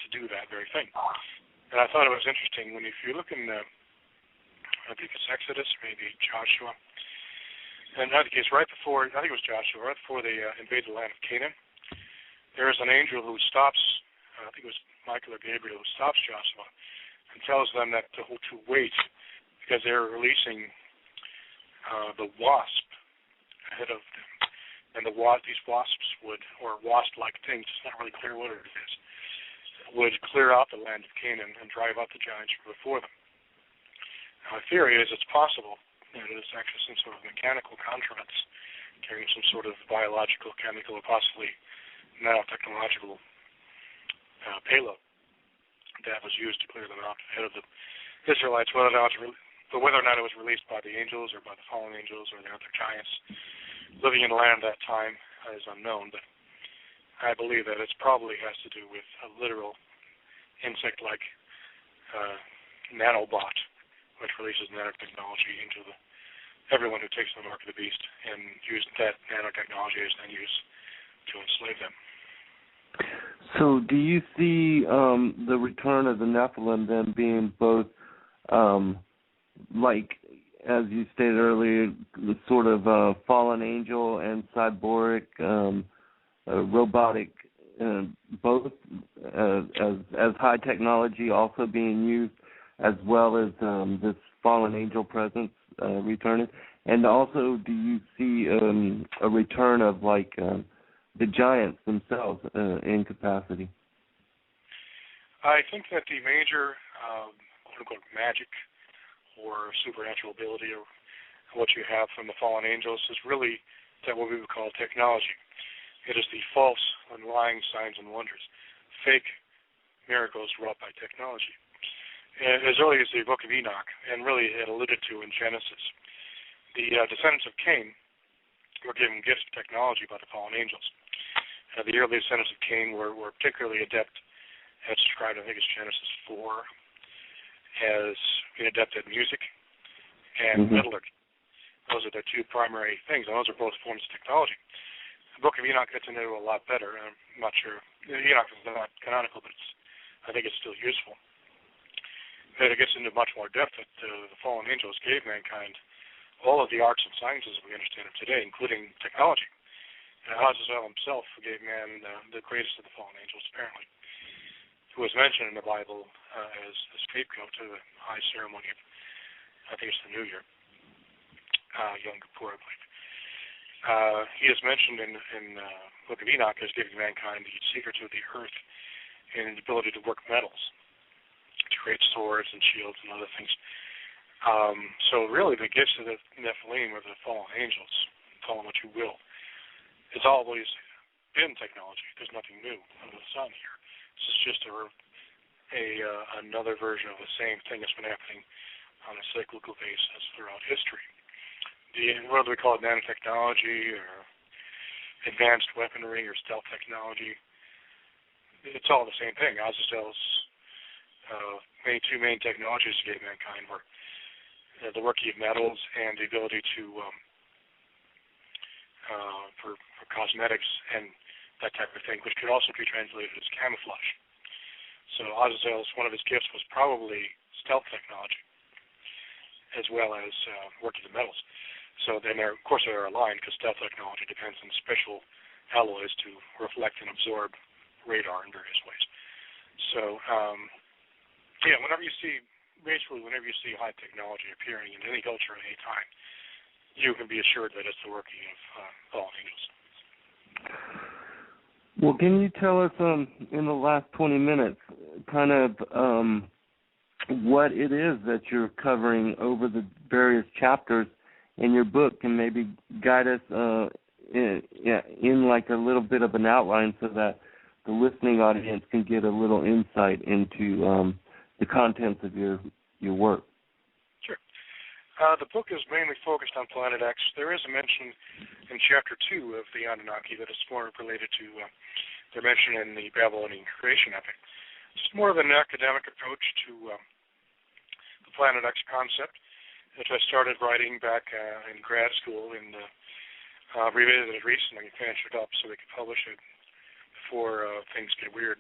to do that very thing. And I thought it was interesting if you look in, I think it's Exodus, maybe Joshua, and in either case, right before, I think it was Joshua, right before they invade the land of Canaan, there is an angel who stops, I think it was Michael or Gabriel, who stops Joshua and tells them that to wait because they're releasing the wasp ahead of them. And these wasps would, or wasp-like things, it's not really clear what it is, would clear out the land of Canaan and drive out the giants from before them. Now, my theory is it's possible that it is actually some sort of mechanical contrivance carrying some sort of biological, chemical, or possibly nanotechnological payload that was used to clear them out ahead of the Israelites, whether or not it was released by the angels or by the fallen angels or the other giants living in the land at that time is unknown, but I believe that it probably has to do with a literal insect-like nanobot which releases nanotechnology into everyone who takes the mark of the beast and use that nanotechnology is then used to enslave them. So do you see the return of the Nephilim then being both, like, as you stated earlier, the sort of fallen angel and cyborg, robotic, both as high technology also being used, as well as this fallen angel presence returning? And also, do you see a return of, like, the giants themselves in capacity? I think that the major, quote-unquote, magic or supernatural ability or what you have from the fallen angels is really that what we would call technology. It is the false and lying signs and wonders, fake miracles wrought by technology. As early as the book of Enoch, and really it alluded to in Genesis, the descendants of Cain were given gifts of technology by the fallen angels. The early descendants of Cain were particularly adept, as described, I think it's Genesis 4, as being adept at music and metallurgy. Those are their two primary things, and those are both forms of technology. The book of Enoch gets into it a lot better. I'm not sure. Enoch is not canonical, but I think it's still useful. But it gets into much more depth that the fallen angels gave mankind all of the arts and sciences we understand of today, including technology. Azazel himself gave man the greatest of the fallen angels, apparently, who was mentioned in the Bible as a scapegoat to the high ceremony of, I think it's the New Year, Yom Kippur, I believe. He is mentioned in the Book of Enoch as giving mankind the secrets of the earth and the ability to work metals, to create swords and shields and other things. So really the gifts of the Nephilim or the fallen angels, call them what you will, it's always been technology. There's nothing new under the sun here. This is just another version of the same thing that's been happening on a cyclical basis throughout history. Whether we call it nanotechnology or advanced weaponry or stealth technology, it's all the same thing. Azazel's two main technologies he gave mankind were the working of metals and the ability to for cosmetics and that type of thing, which could also be translated as camouflage. So Azazel's, one of his gifts was probably stealth technology, as well as working the metals. So then, of course, they're aligned because stealth technology depends on special alloys to reflect and absorb radar in various ways. So, whenever you see high technology appearing in any culture at any time, you can be assured that it's the working of fallen angels. Well, can you tell us in the last 20 minutes kind of what it is that you're covering over the various chapters in your book, and maybe guide us in like a little bit of an outline so that the listening audience can get a little insight into the contents of your work? Sure. The book is mainly focused on Planet X. There is a mention in Chapter 2 of the Annunaki that is more related to their mention in the Babylonian creation epic. It's more of an academic approach to the Planet X concept, which I started writing back in grad school and revisited it recently and finished it up so we could publish it before things get weird.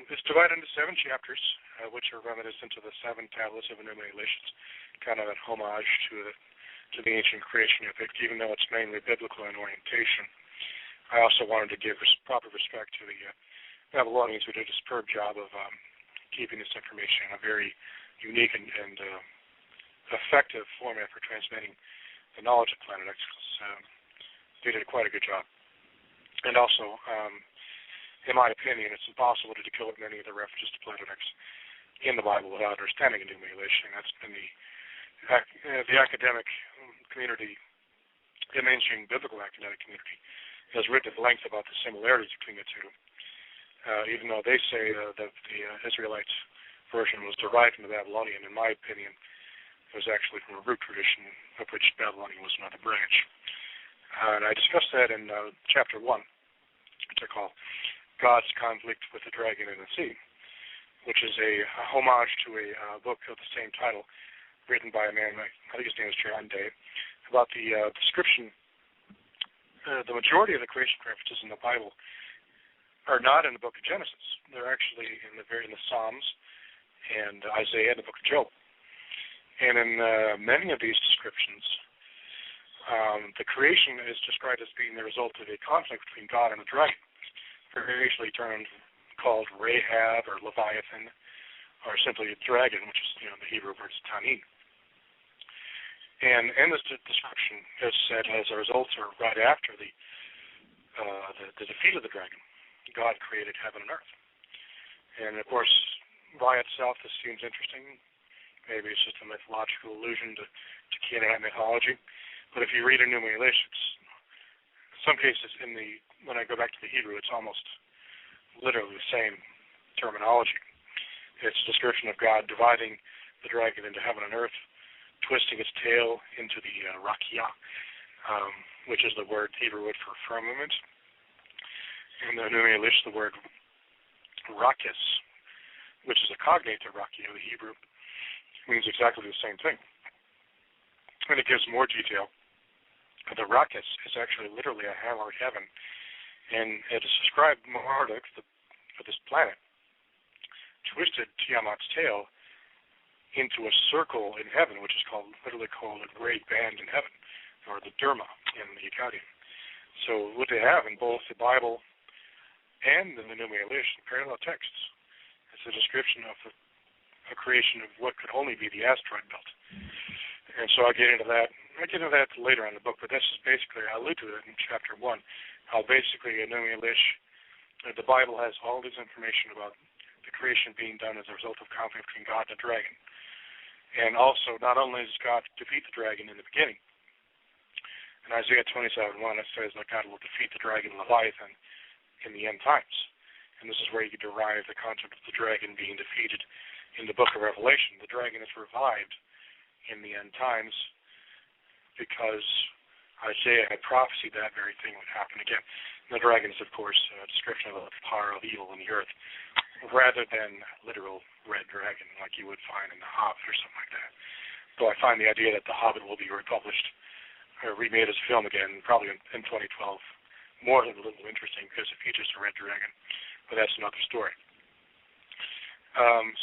It's divided into 7 chapters, which are reminiscent of the 7 tablets of Enumerations, kind of a homage to the ancient creation epic, even though it's mainly biblical in orientation. I also wanted to give proper respect to the Babylonians, who did a superb job of keeping this information in a very unique and effective format for transmitting the knowledge of Planet X. They did quite a good job. And also, in my opinion, it's impossible to decode many of the references to Planet X in the Bible without understanding Enumerations. That's been the academic community, the mainstream biblical academic community, has written at length about the similarities between the two, even though they say that the Israelites version was derived from the Babylonian. In my opinion, it was actually from a root tradition of which Babylonian was another branch. And I discussed that in Chapter 1, which I call God's Conflict with the Dragon in the Sea, which is a homage to a book of the same title written by a man, I think his name is John Day, about the description. The majority of the creation references in the Bible are not in the book of Genesis. They're actually in the Psalms and Isaiah and the book of Job. And in many of these descriptions, the creation is described as being the result of a conflict between God and the dragon, variously called Rahab or Leviathan, or simply a dragon, which is the Hebrew word Tanin. And in this description, it's said as a result or right after the defeat of the dragon, God created heaven and earth. And of course, by itself, this seems interesting. Maybe it's just a mythological allusion to Canaanite mythology. But if you read Enumerations, in some cases when I go back to the Hebrew, it's almost literally the same terminology. It's a description of God dividing the dragon into heaven and earth, twisting its tail into the rakia, which is the Hebrew word for firmament. And then in English, the word rakis, which is a cognate to rakia, the Hebrew, means exactly the same thing. And it gives more detail. The rakis is actually literally a hammer of heaven, and it is described Marduk, for this planet, twisted Tiamat's tail into a circle in heaven, which is literally called a great band in heaven, or the Derma in the Akkadian. So what they have in both the Bible and in the Enuma-Elish, parallel texts, is a description of a creation of what could only be the asteroid belt. And so I'll get into that. I'll get into that later on in the book, but that's just basically, I allude to it in chapter 1, how basically Enuma-Elish, the Bible has all this information about the creation being done as a result of conflict between God and the dragon. And also, not only does God defeat the dragon in the beginning, in Isaiah 27:1 it says that God will defeat the dragon Leviathan in the end times. And this is where you derive the concept of the dragon being defeated in the book of Revelation. The dragon is revived in the end times because Isaiah had prophesied that very thing would happen again. And the dragon is, of course, a description of the power of evil in the earth, rather than literal red dragon like you would find in The Hobbit or something like that. Though I find the idea that The Hobbit will be republished or remade as a film again, probably in 2012, more than a little interesting because it features a red dragon. But that's another story.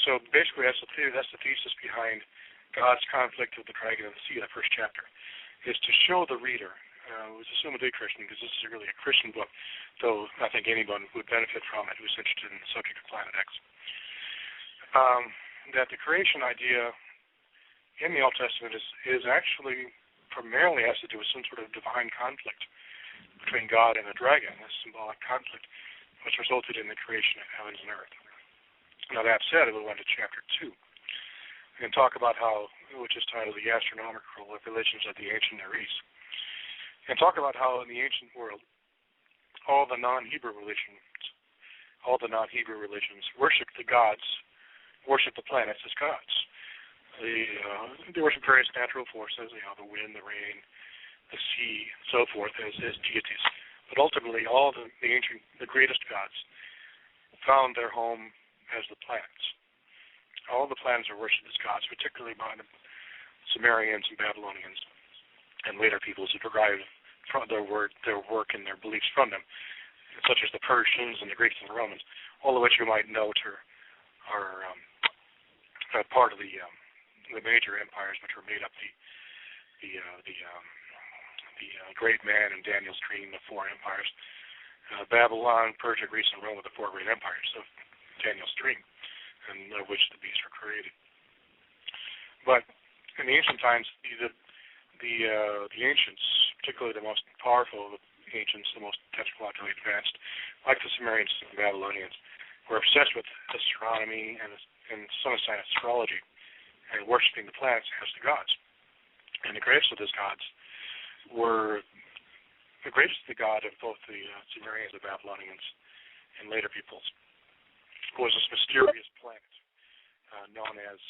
So basically that's the thesis behind God's conflict with the dragon of the sea, the first chapter, is to show the reader, who's assumedly Christian, because this is really a Christian book, though I think anyone would benefit from it who's interested in the subject of Planet X, that the creation idea in the Old Testament is actually primarily has to do with some sort of divine conflict between God and the dragon, a symbolic conflict which resulted in the creation of heavens and earth. Now that said, we'll go into chapter 2 and talk about how, which is titled The Astronomical Religions of the Ancient Near East, and talk about how in the ancient world all the non-Hebrew religions worship the gods, worship the planets as gods. They worship various natural forces, the wind, the rain, the sea, and so forth, as deities. But ultimately, all the greatest gods found their home as the planets. All the planets are worshipped as gods, particularly by the Sumerians and Babylonians, and later peoples who derived from their work and their beliefs from them, such as the Persians and the Greeks and the Romans, all of which you might note are part of the major empires which were made up the great man in Daniel's dream, the four empires. Babylon, Persia, Greece, and Rome were the four great empires of Daniel's dream, and of which the beasts were created. But in the ancient times, the ancients, particularly the most powerful of the ancients, the most technologically advanced, like the Sumerians and Babylonians, were obsessed with astronomy and some extent astrology, and worshiping the planets as the gods. And the greatest of those gods were the greatest of the god of both the Sumerians, the Babylonians, and later peoples, was this mysterious planet known as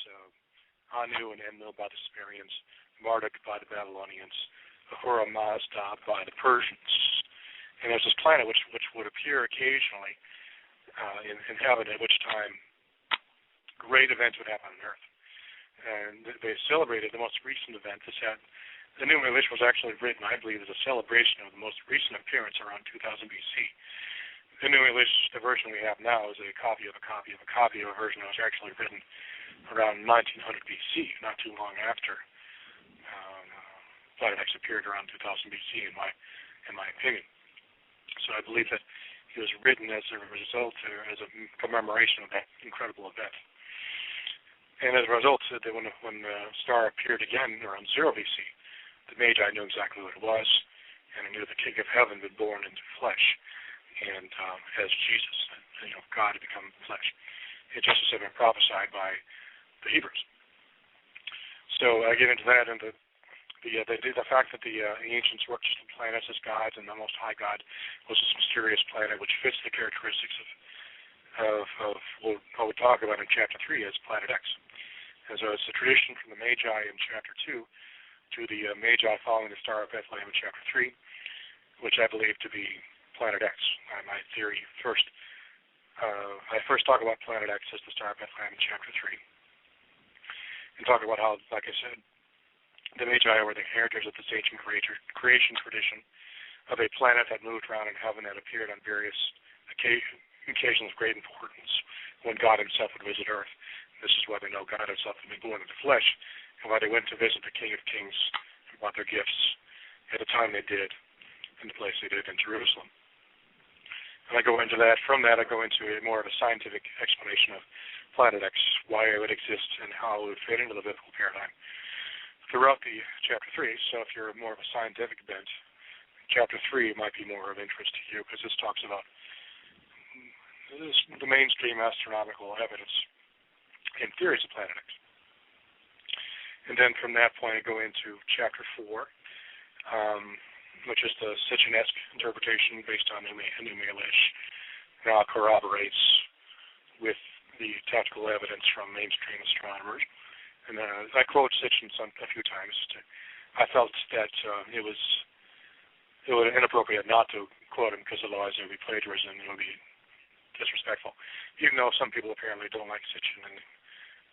Anu and Enlil by the Sumerians, Marduk by the Babylonians, Ahura Mazda by the Persians. And there's this planet which would appear occasionally in heaven, at which time great events would happen on Earth. And they celebrated the most recent event. The Enuma-Elish was actually written, I believe, as a celebration of the most recent appearance around 2000 BC. The Enuma-Elish, the version we have now, is a copy of a copy of a copy of a version that was actually written around 1900 BC, not too long after Planet X appeared around 2000 BC, in my opinion. So I believe that it was written as a result, or as a commemoration of that incredible event. And as a result, when the star appeared again around 0 BC, the Magi knew exactly what it was, and they knew the King of Heaven had been born into flesh, and as Jesus, God had become flesh. It just as had been prophesied by the Hebrews. So I get into that, and the fact that the ancients worked the planets as gods, and the Most High God was this mysterious planet which fits the characteristics of what we talk about in chapter 3 as Planet X. And so it's the tradition from the Magi in chapter 2 to the Magi following the Star of Bethlehem in chapter 3, which I believe to be Planet X. My theory I first talk about Planet X as the Star of Bethlehem in chapter 3, and talk about how, like I said, the Magi were the inheritors of this ancient creation tradition of a planet that moved around in heaven that appeared on various occasions of great importance when God himself would visit Earth. This is why they know God himself had been born in the flesh, and why they went to visit the King of Kings and brought their gifts at the time they did, in the place they did in Jerusalem. And I go into that. From that, I go into more of a scientific explanation of Planet X, why it would exist, and how it would fit into the biblical paradigm throughout the chapter 3. So if you're more of a scientific bent, chapter 3 might be more of interest to you, because this talks about the mainstream astronomical evidence and theories of Planet X. And then from that point, I go into chapter 4, which is the Sitchin-esque interpretation based on Enuma-Elish. Now corroborates with the tactical evidence from mainstream astronomers. And I quote Sitchin a few times. I felt that it was inappropriate not to quote him, because otherwise it would be plagiarism and it would be disrespectful. Even though some people apparently don't like Sitchin in the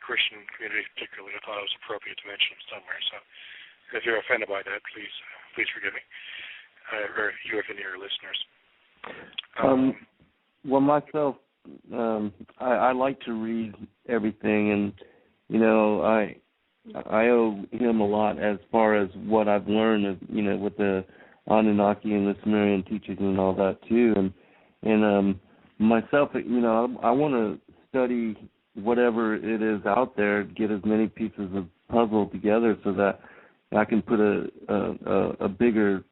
Christian community particularly, I thought it was appropriate to mention him somewhere. So if you're offended by that, please forgive me, or you if any of your listeners. Well, myself, I like to read everything, and I owe him a lot as far as what I've learned, with the Annunaki and the Sumerian teachings and all that too, and myself, I want to study whatever it is out there, get as many pieces of puzzle together so that I can put a bigger,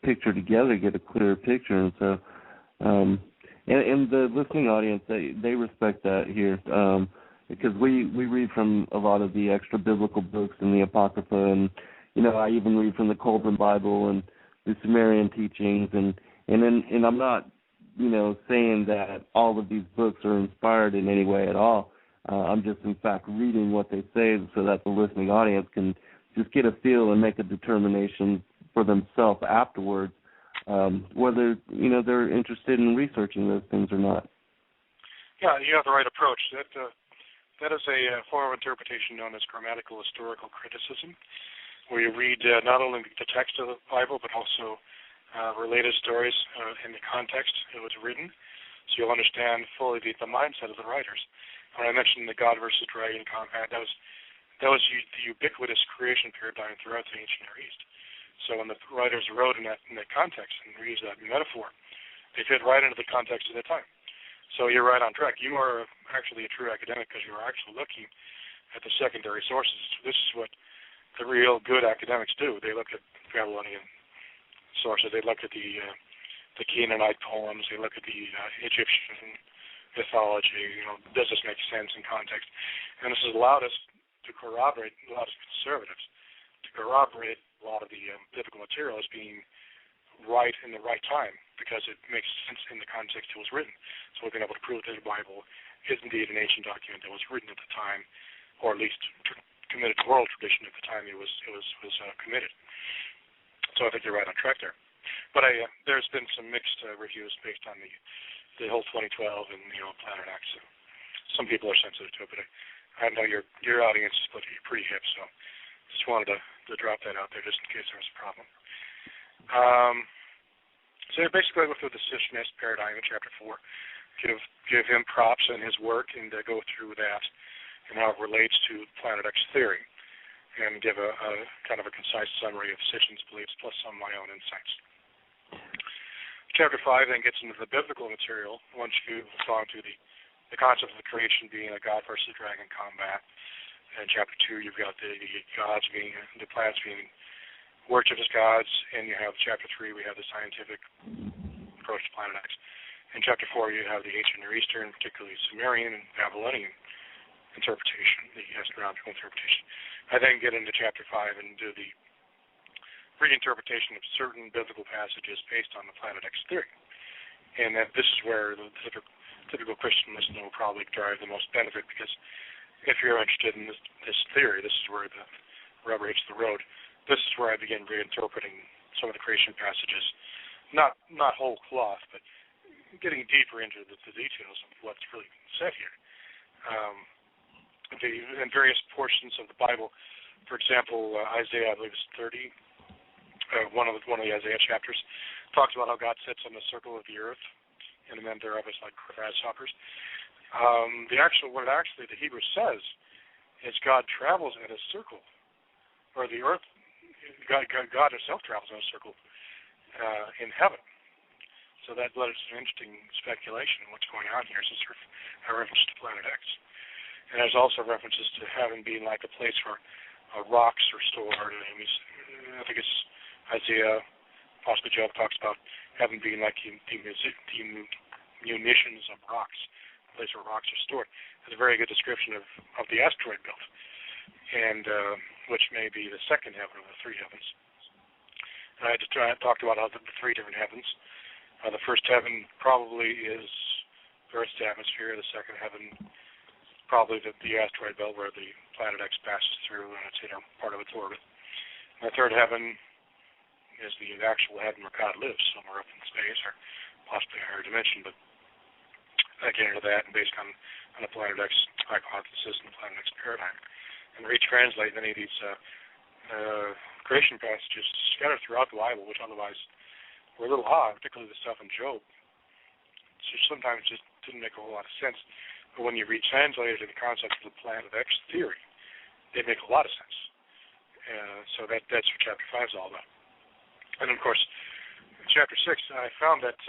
picture together, get a clearer picture. And so, and the listening audience, they respect that here, because we read from a lot of the extra biblical books and the Apocrypha, and I even read from the Colburn Bible and the Sumerian teachings, and I'm not saying that all of these books are inspired in any way at all. I'm just, in fact, reading what they say so that the listening audience can just get a feel and make a determination for themselves afterwards, whether, they're interested in researching those things or not. Yeah, you have the right approach. That is a form of interpretation known as grammatical historical criticism, where you read not only the text of the Bible, but also related stories in the context it was written, so you'll understand fully the mindset of the writers. When I mentioned the God versus dragon combat, that was the ubiquitous creation paradigm throughout the ancient Near East. So when the writers wrote in that context and used that metaphor, they fit right into the context of the time. So you're right on track. You are actually a true academic because you're actually looking at the secondary sources. This is what the real good academics do. They look at Babylonian sources. They look at the Canaanite poems. They look at the Egyptian mythology. Does this make sense in context? And this has allowed us to corroborate, a lot of conservatives, to corroborate a lot of the biblical material as being right in the right time, because it makes sense in the context it was written. So we've been able to prove that the Bible is indeed an ancient document that was written at the time, or at least committed to oral tradition at the time it was committed. So I think you're right on track there. But there's been some mixed reviews based on the whole 2012 and Planet X. Some people are sensitive to it, but I know your audience is pretty hip, so just wanted to drop that out there just in case there was a problem. So basically, I go through the Sitchin-esque paradigm in chapter 4, give him props in his work, and go through that and how it relates to Planet X theory, and give a kind of a concise summary of Sitchin's beliefs plus some of my own insights. Chapter 5 then gets into the biblical material. Once you've gone through the concept of the creation being a God versus dragon combat. In chapter 2, you've got the gods being, the planets being worshipped as gods, and you have chapter 3, we have the scientific approach to Planet X. In chapter 4, you have the ancient Near Eastern, particularly Sumerian and Babylonian interpretation, the astronomical interpretation. I then get into chapter 5 and do the reinterpretation of certain biblical passages based on the Planet X theory. And that this is where the typical Christian listener will probably derive the most benefit, because if you're interested in this theory, this is where the rubber hits the road. This is where I begin reinterpreting some of the creation passages, not whole cloth, but getting deeper into the details of what's really being said here. In various portions of the Bible, for example, Isaiah, I believe it's 30, one of the Isaiah chapters, talks about how God sits on the circle of the earth, and the men thereof is like grasshoppers. What actually the Hebrew says is God travels in a circle, or the earth, God himself travels in a circle in heaven. So that led us to an interesting speculation on what's going on here, since there's a reference to Planet X. And there's also references to heaven being like a place where rocks are stored. I think it's Isaiah, possibly Job, talks about heaven being like the munitions of rocks, a place where rocks are stored. It's a very good description of the asteroid belt, and which may be the second heaven of the three heavens. And I talked about the three different heavens. The first heaven probably is Earth's atmosphere. The second heaven, probably the asteroid belt where the planet X passes through, and it's part of its orbit. And the third heaven is the actual heaven where God lives, somewhere up in space, or possibly a higher dimension. But I get into that, and based on the planet X hypothesis and the planet X paradigm, and retranslate many of these creation passages scattered throughout the Bible, which otherwise were a little odd, particularly the stuff in Job. So sometimes just didn't make a whole lot of sense. But when you retranslate it to the concept of the planet X theory, they make a lot of sense. So that's what Chapter 5 is all about. And of course, in Chapter 6, I found that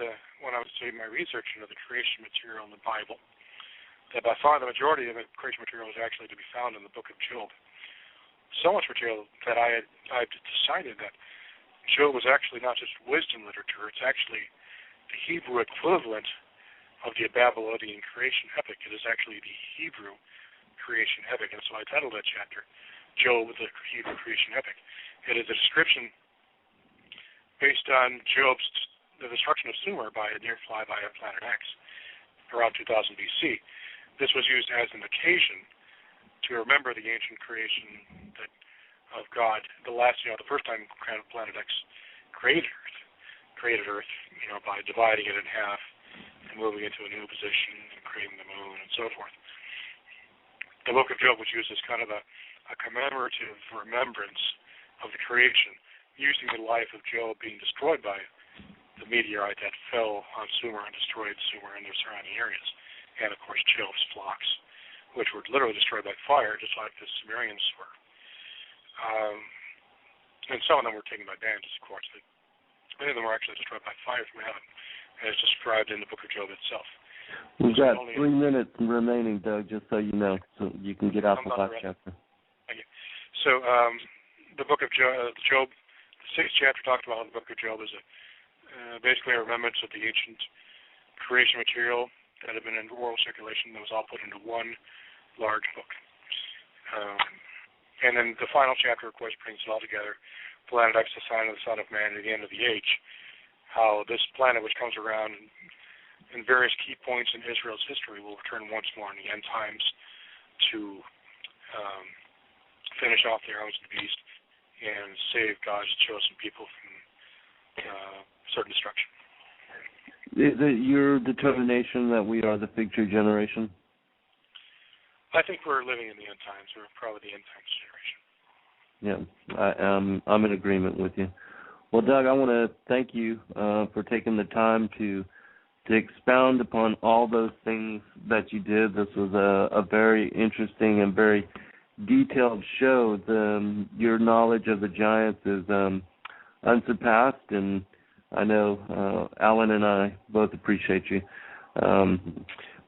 when I was doing my research into the creation material in the Bible, that by far the majority of the creation material is actually to be found in the book of Job. So much material that I decided that Job was actually not just wisdom literature, it's actually the Hebrew equivalent of the Babylonian creation epic. It is actually the Hebrew creation epic. And so I titled that chapter, Job, the Hebrew creation epic. It is a description based on the destruction of Sumer by a near flyby of Planet X around 2000 BC. This was used as an occasion to remember the ancient creation of God, the first time Planet X created Earth, by dividing it in half and moving it to a new position and creating the moon and so forth. The book of Job was used as kind of a commemorative remembrance of the creation, using the life of Job being destroyed by the meteorite that fell on Sumer and destroyed Sumer and their surrounding areas, and of course Job's flocks, which were literally destroyed by fire, just like the Sumerians were. And some of them were taken by bandits, of course. But many of them were actually destroyed by fire from heaven, as described in the book of Job itself. We've got 3 minutes remaining, Doug, just so you know, so you can get out the last chapter. Thank you. So the book of Job, the 6th chapter talked about the book of Job as basically a remembrance of the ancient creation material that had been in oral circulation that was all put into one large book. And then the final chapter, of course, brings it all together. Planet X, the sign of the Son of Man at the end of the age. How this planet, which comes around in various key points in Israel's history, will return once more in the end times to finish off the arms of the beast and save God's chosen people from certain destruction. Is it your determination that we are the fig tree generation? I think we're living in the end times. We're probably the end times generation. Yeah, I'm in agreement with you. Well, Doug, I want to thank you for taking the time to expound upon all those things that you did. This was a very interesting and very detailed show. Your knowledge of the giants is unsurpassed, and I know Alan and I both appreciate you.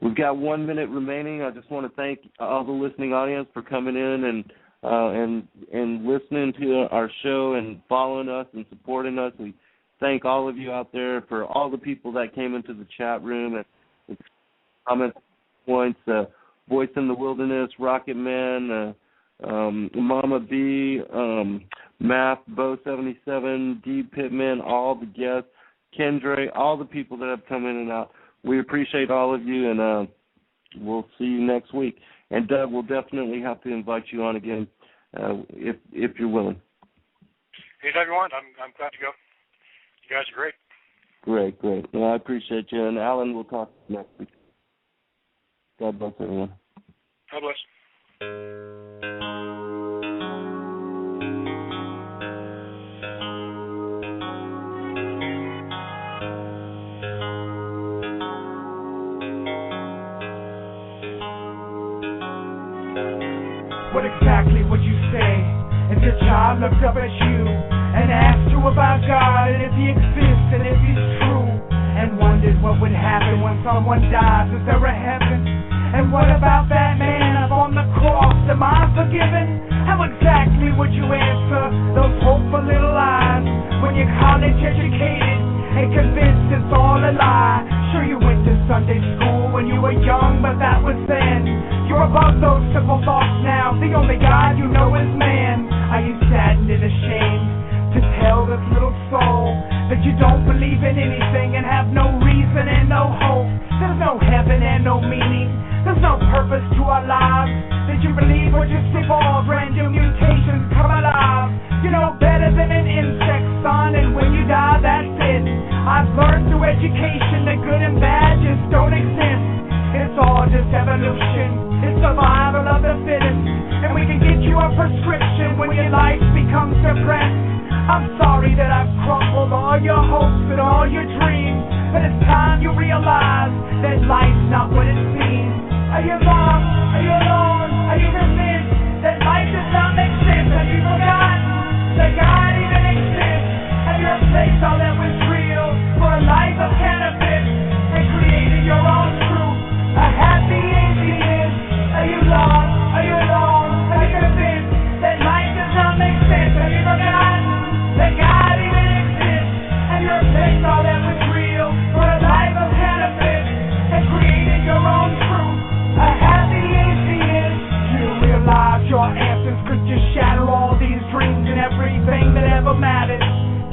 We've got 1 minute remaining. I just want to thank all the listening audience for coming in and listening to our show and following us and supporting us. We thank all of you out there for all the people that came into the chat room and comment points. Voice in the Wilderness, Rocket Man, Mama B, Math, Bo77, D Pittman, all the guests, Kendra, all the people that have come in and out. We appreciate all of you, and we'll see you next week. And Doug, we'll definitely have to invite you on again if you're willing. Anytime you want. I'm glad to go. You guys are great. Great. Well, I appreciate you. And Alan, we'll talk next week. God bless everyone. God bless. what exactly would you say if your child looked up at you and asked you about God and if He exists and if He's true, and wondered what would happen when someone dies? Is there a heaven? And what about that man up on the cross? Am I forgiven? How exactly would you answer those hopeful little eyes when you're college educated and convinced it's all a lie? Sure, you went to Sunday school when you were young, but that was then. You're above those simple thoughts now. The only God you know is man. Are you saddened and ashamed to tell this little soul that you don't believe in anything and have no reason and no hope? There's no heaven and no meaning. There's no purpose to our lives. Did you believe we're just evolved, random mutations come alive? You know better than an insect, son, and when you die, that's it. I've learned through education that good and bad just don't exist. It's all just evolution. It's survival of the fittest. And we can get you a prescription when your life becomes depressed. I'm sorry that I've crumbled all your hopes and all your dreams, but it's time you realize that life's not what it seems. Are you lost? Are you alone? Are you convinced that life does not make sense? Have you forgotten that God even exists? Have you replaced all that was real for a life of cannabis and created your own truth? A happy atheist? Are you lost? Are you alone? Are you convinced that life does not make sense? Have you forgotten that God even exists? Have you replaced all that was real for a life of cannabis and created your own truth? A happy atheist. You realize your answers could just shatter all these dreams and everything that ever mattered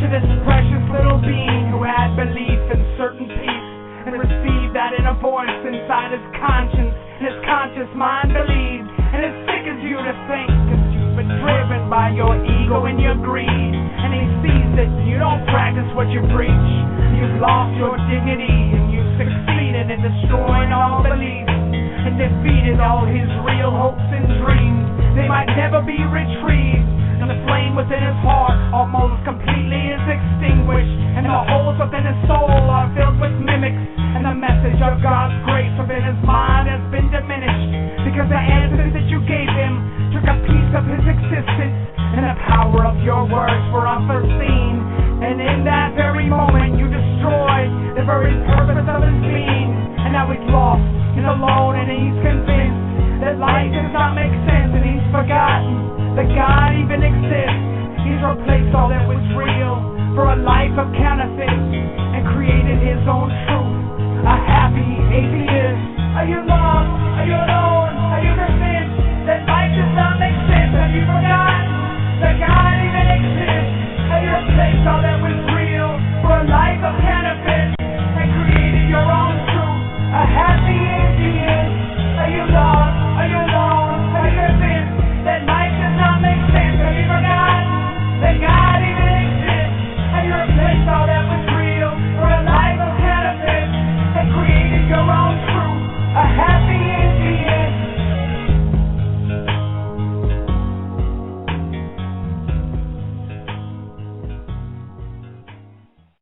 to this precious little being who had belief in certain peace and received that inner voice inside his conscience, and his conscious mind believed. And it sickens you to think, cause you've been driven by your ego and your greed, and he sees that you don't practice what you preach. You've lost your dignity and you've succeeded in destroying all beliefs and defeated all his real hopes and dreams. They might never be retrieved, and the flame within his heart almost completely is extinguished, and the holes within his soul are filled with mimics, and the message of God's grace within his mind has been diminished, because the answers that you gave him took a piece of his existence, and the power of your words were unforeseen, and in that very moment you destroyed the very purpose of his being. And now he's lost and alone, and he's convinced that life does not make sense, and he's forgotten that God even exists. He's replaced all that was real for a life of counterfeit and created his own truth.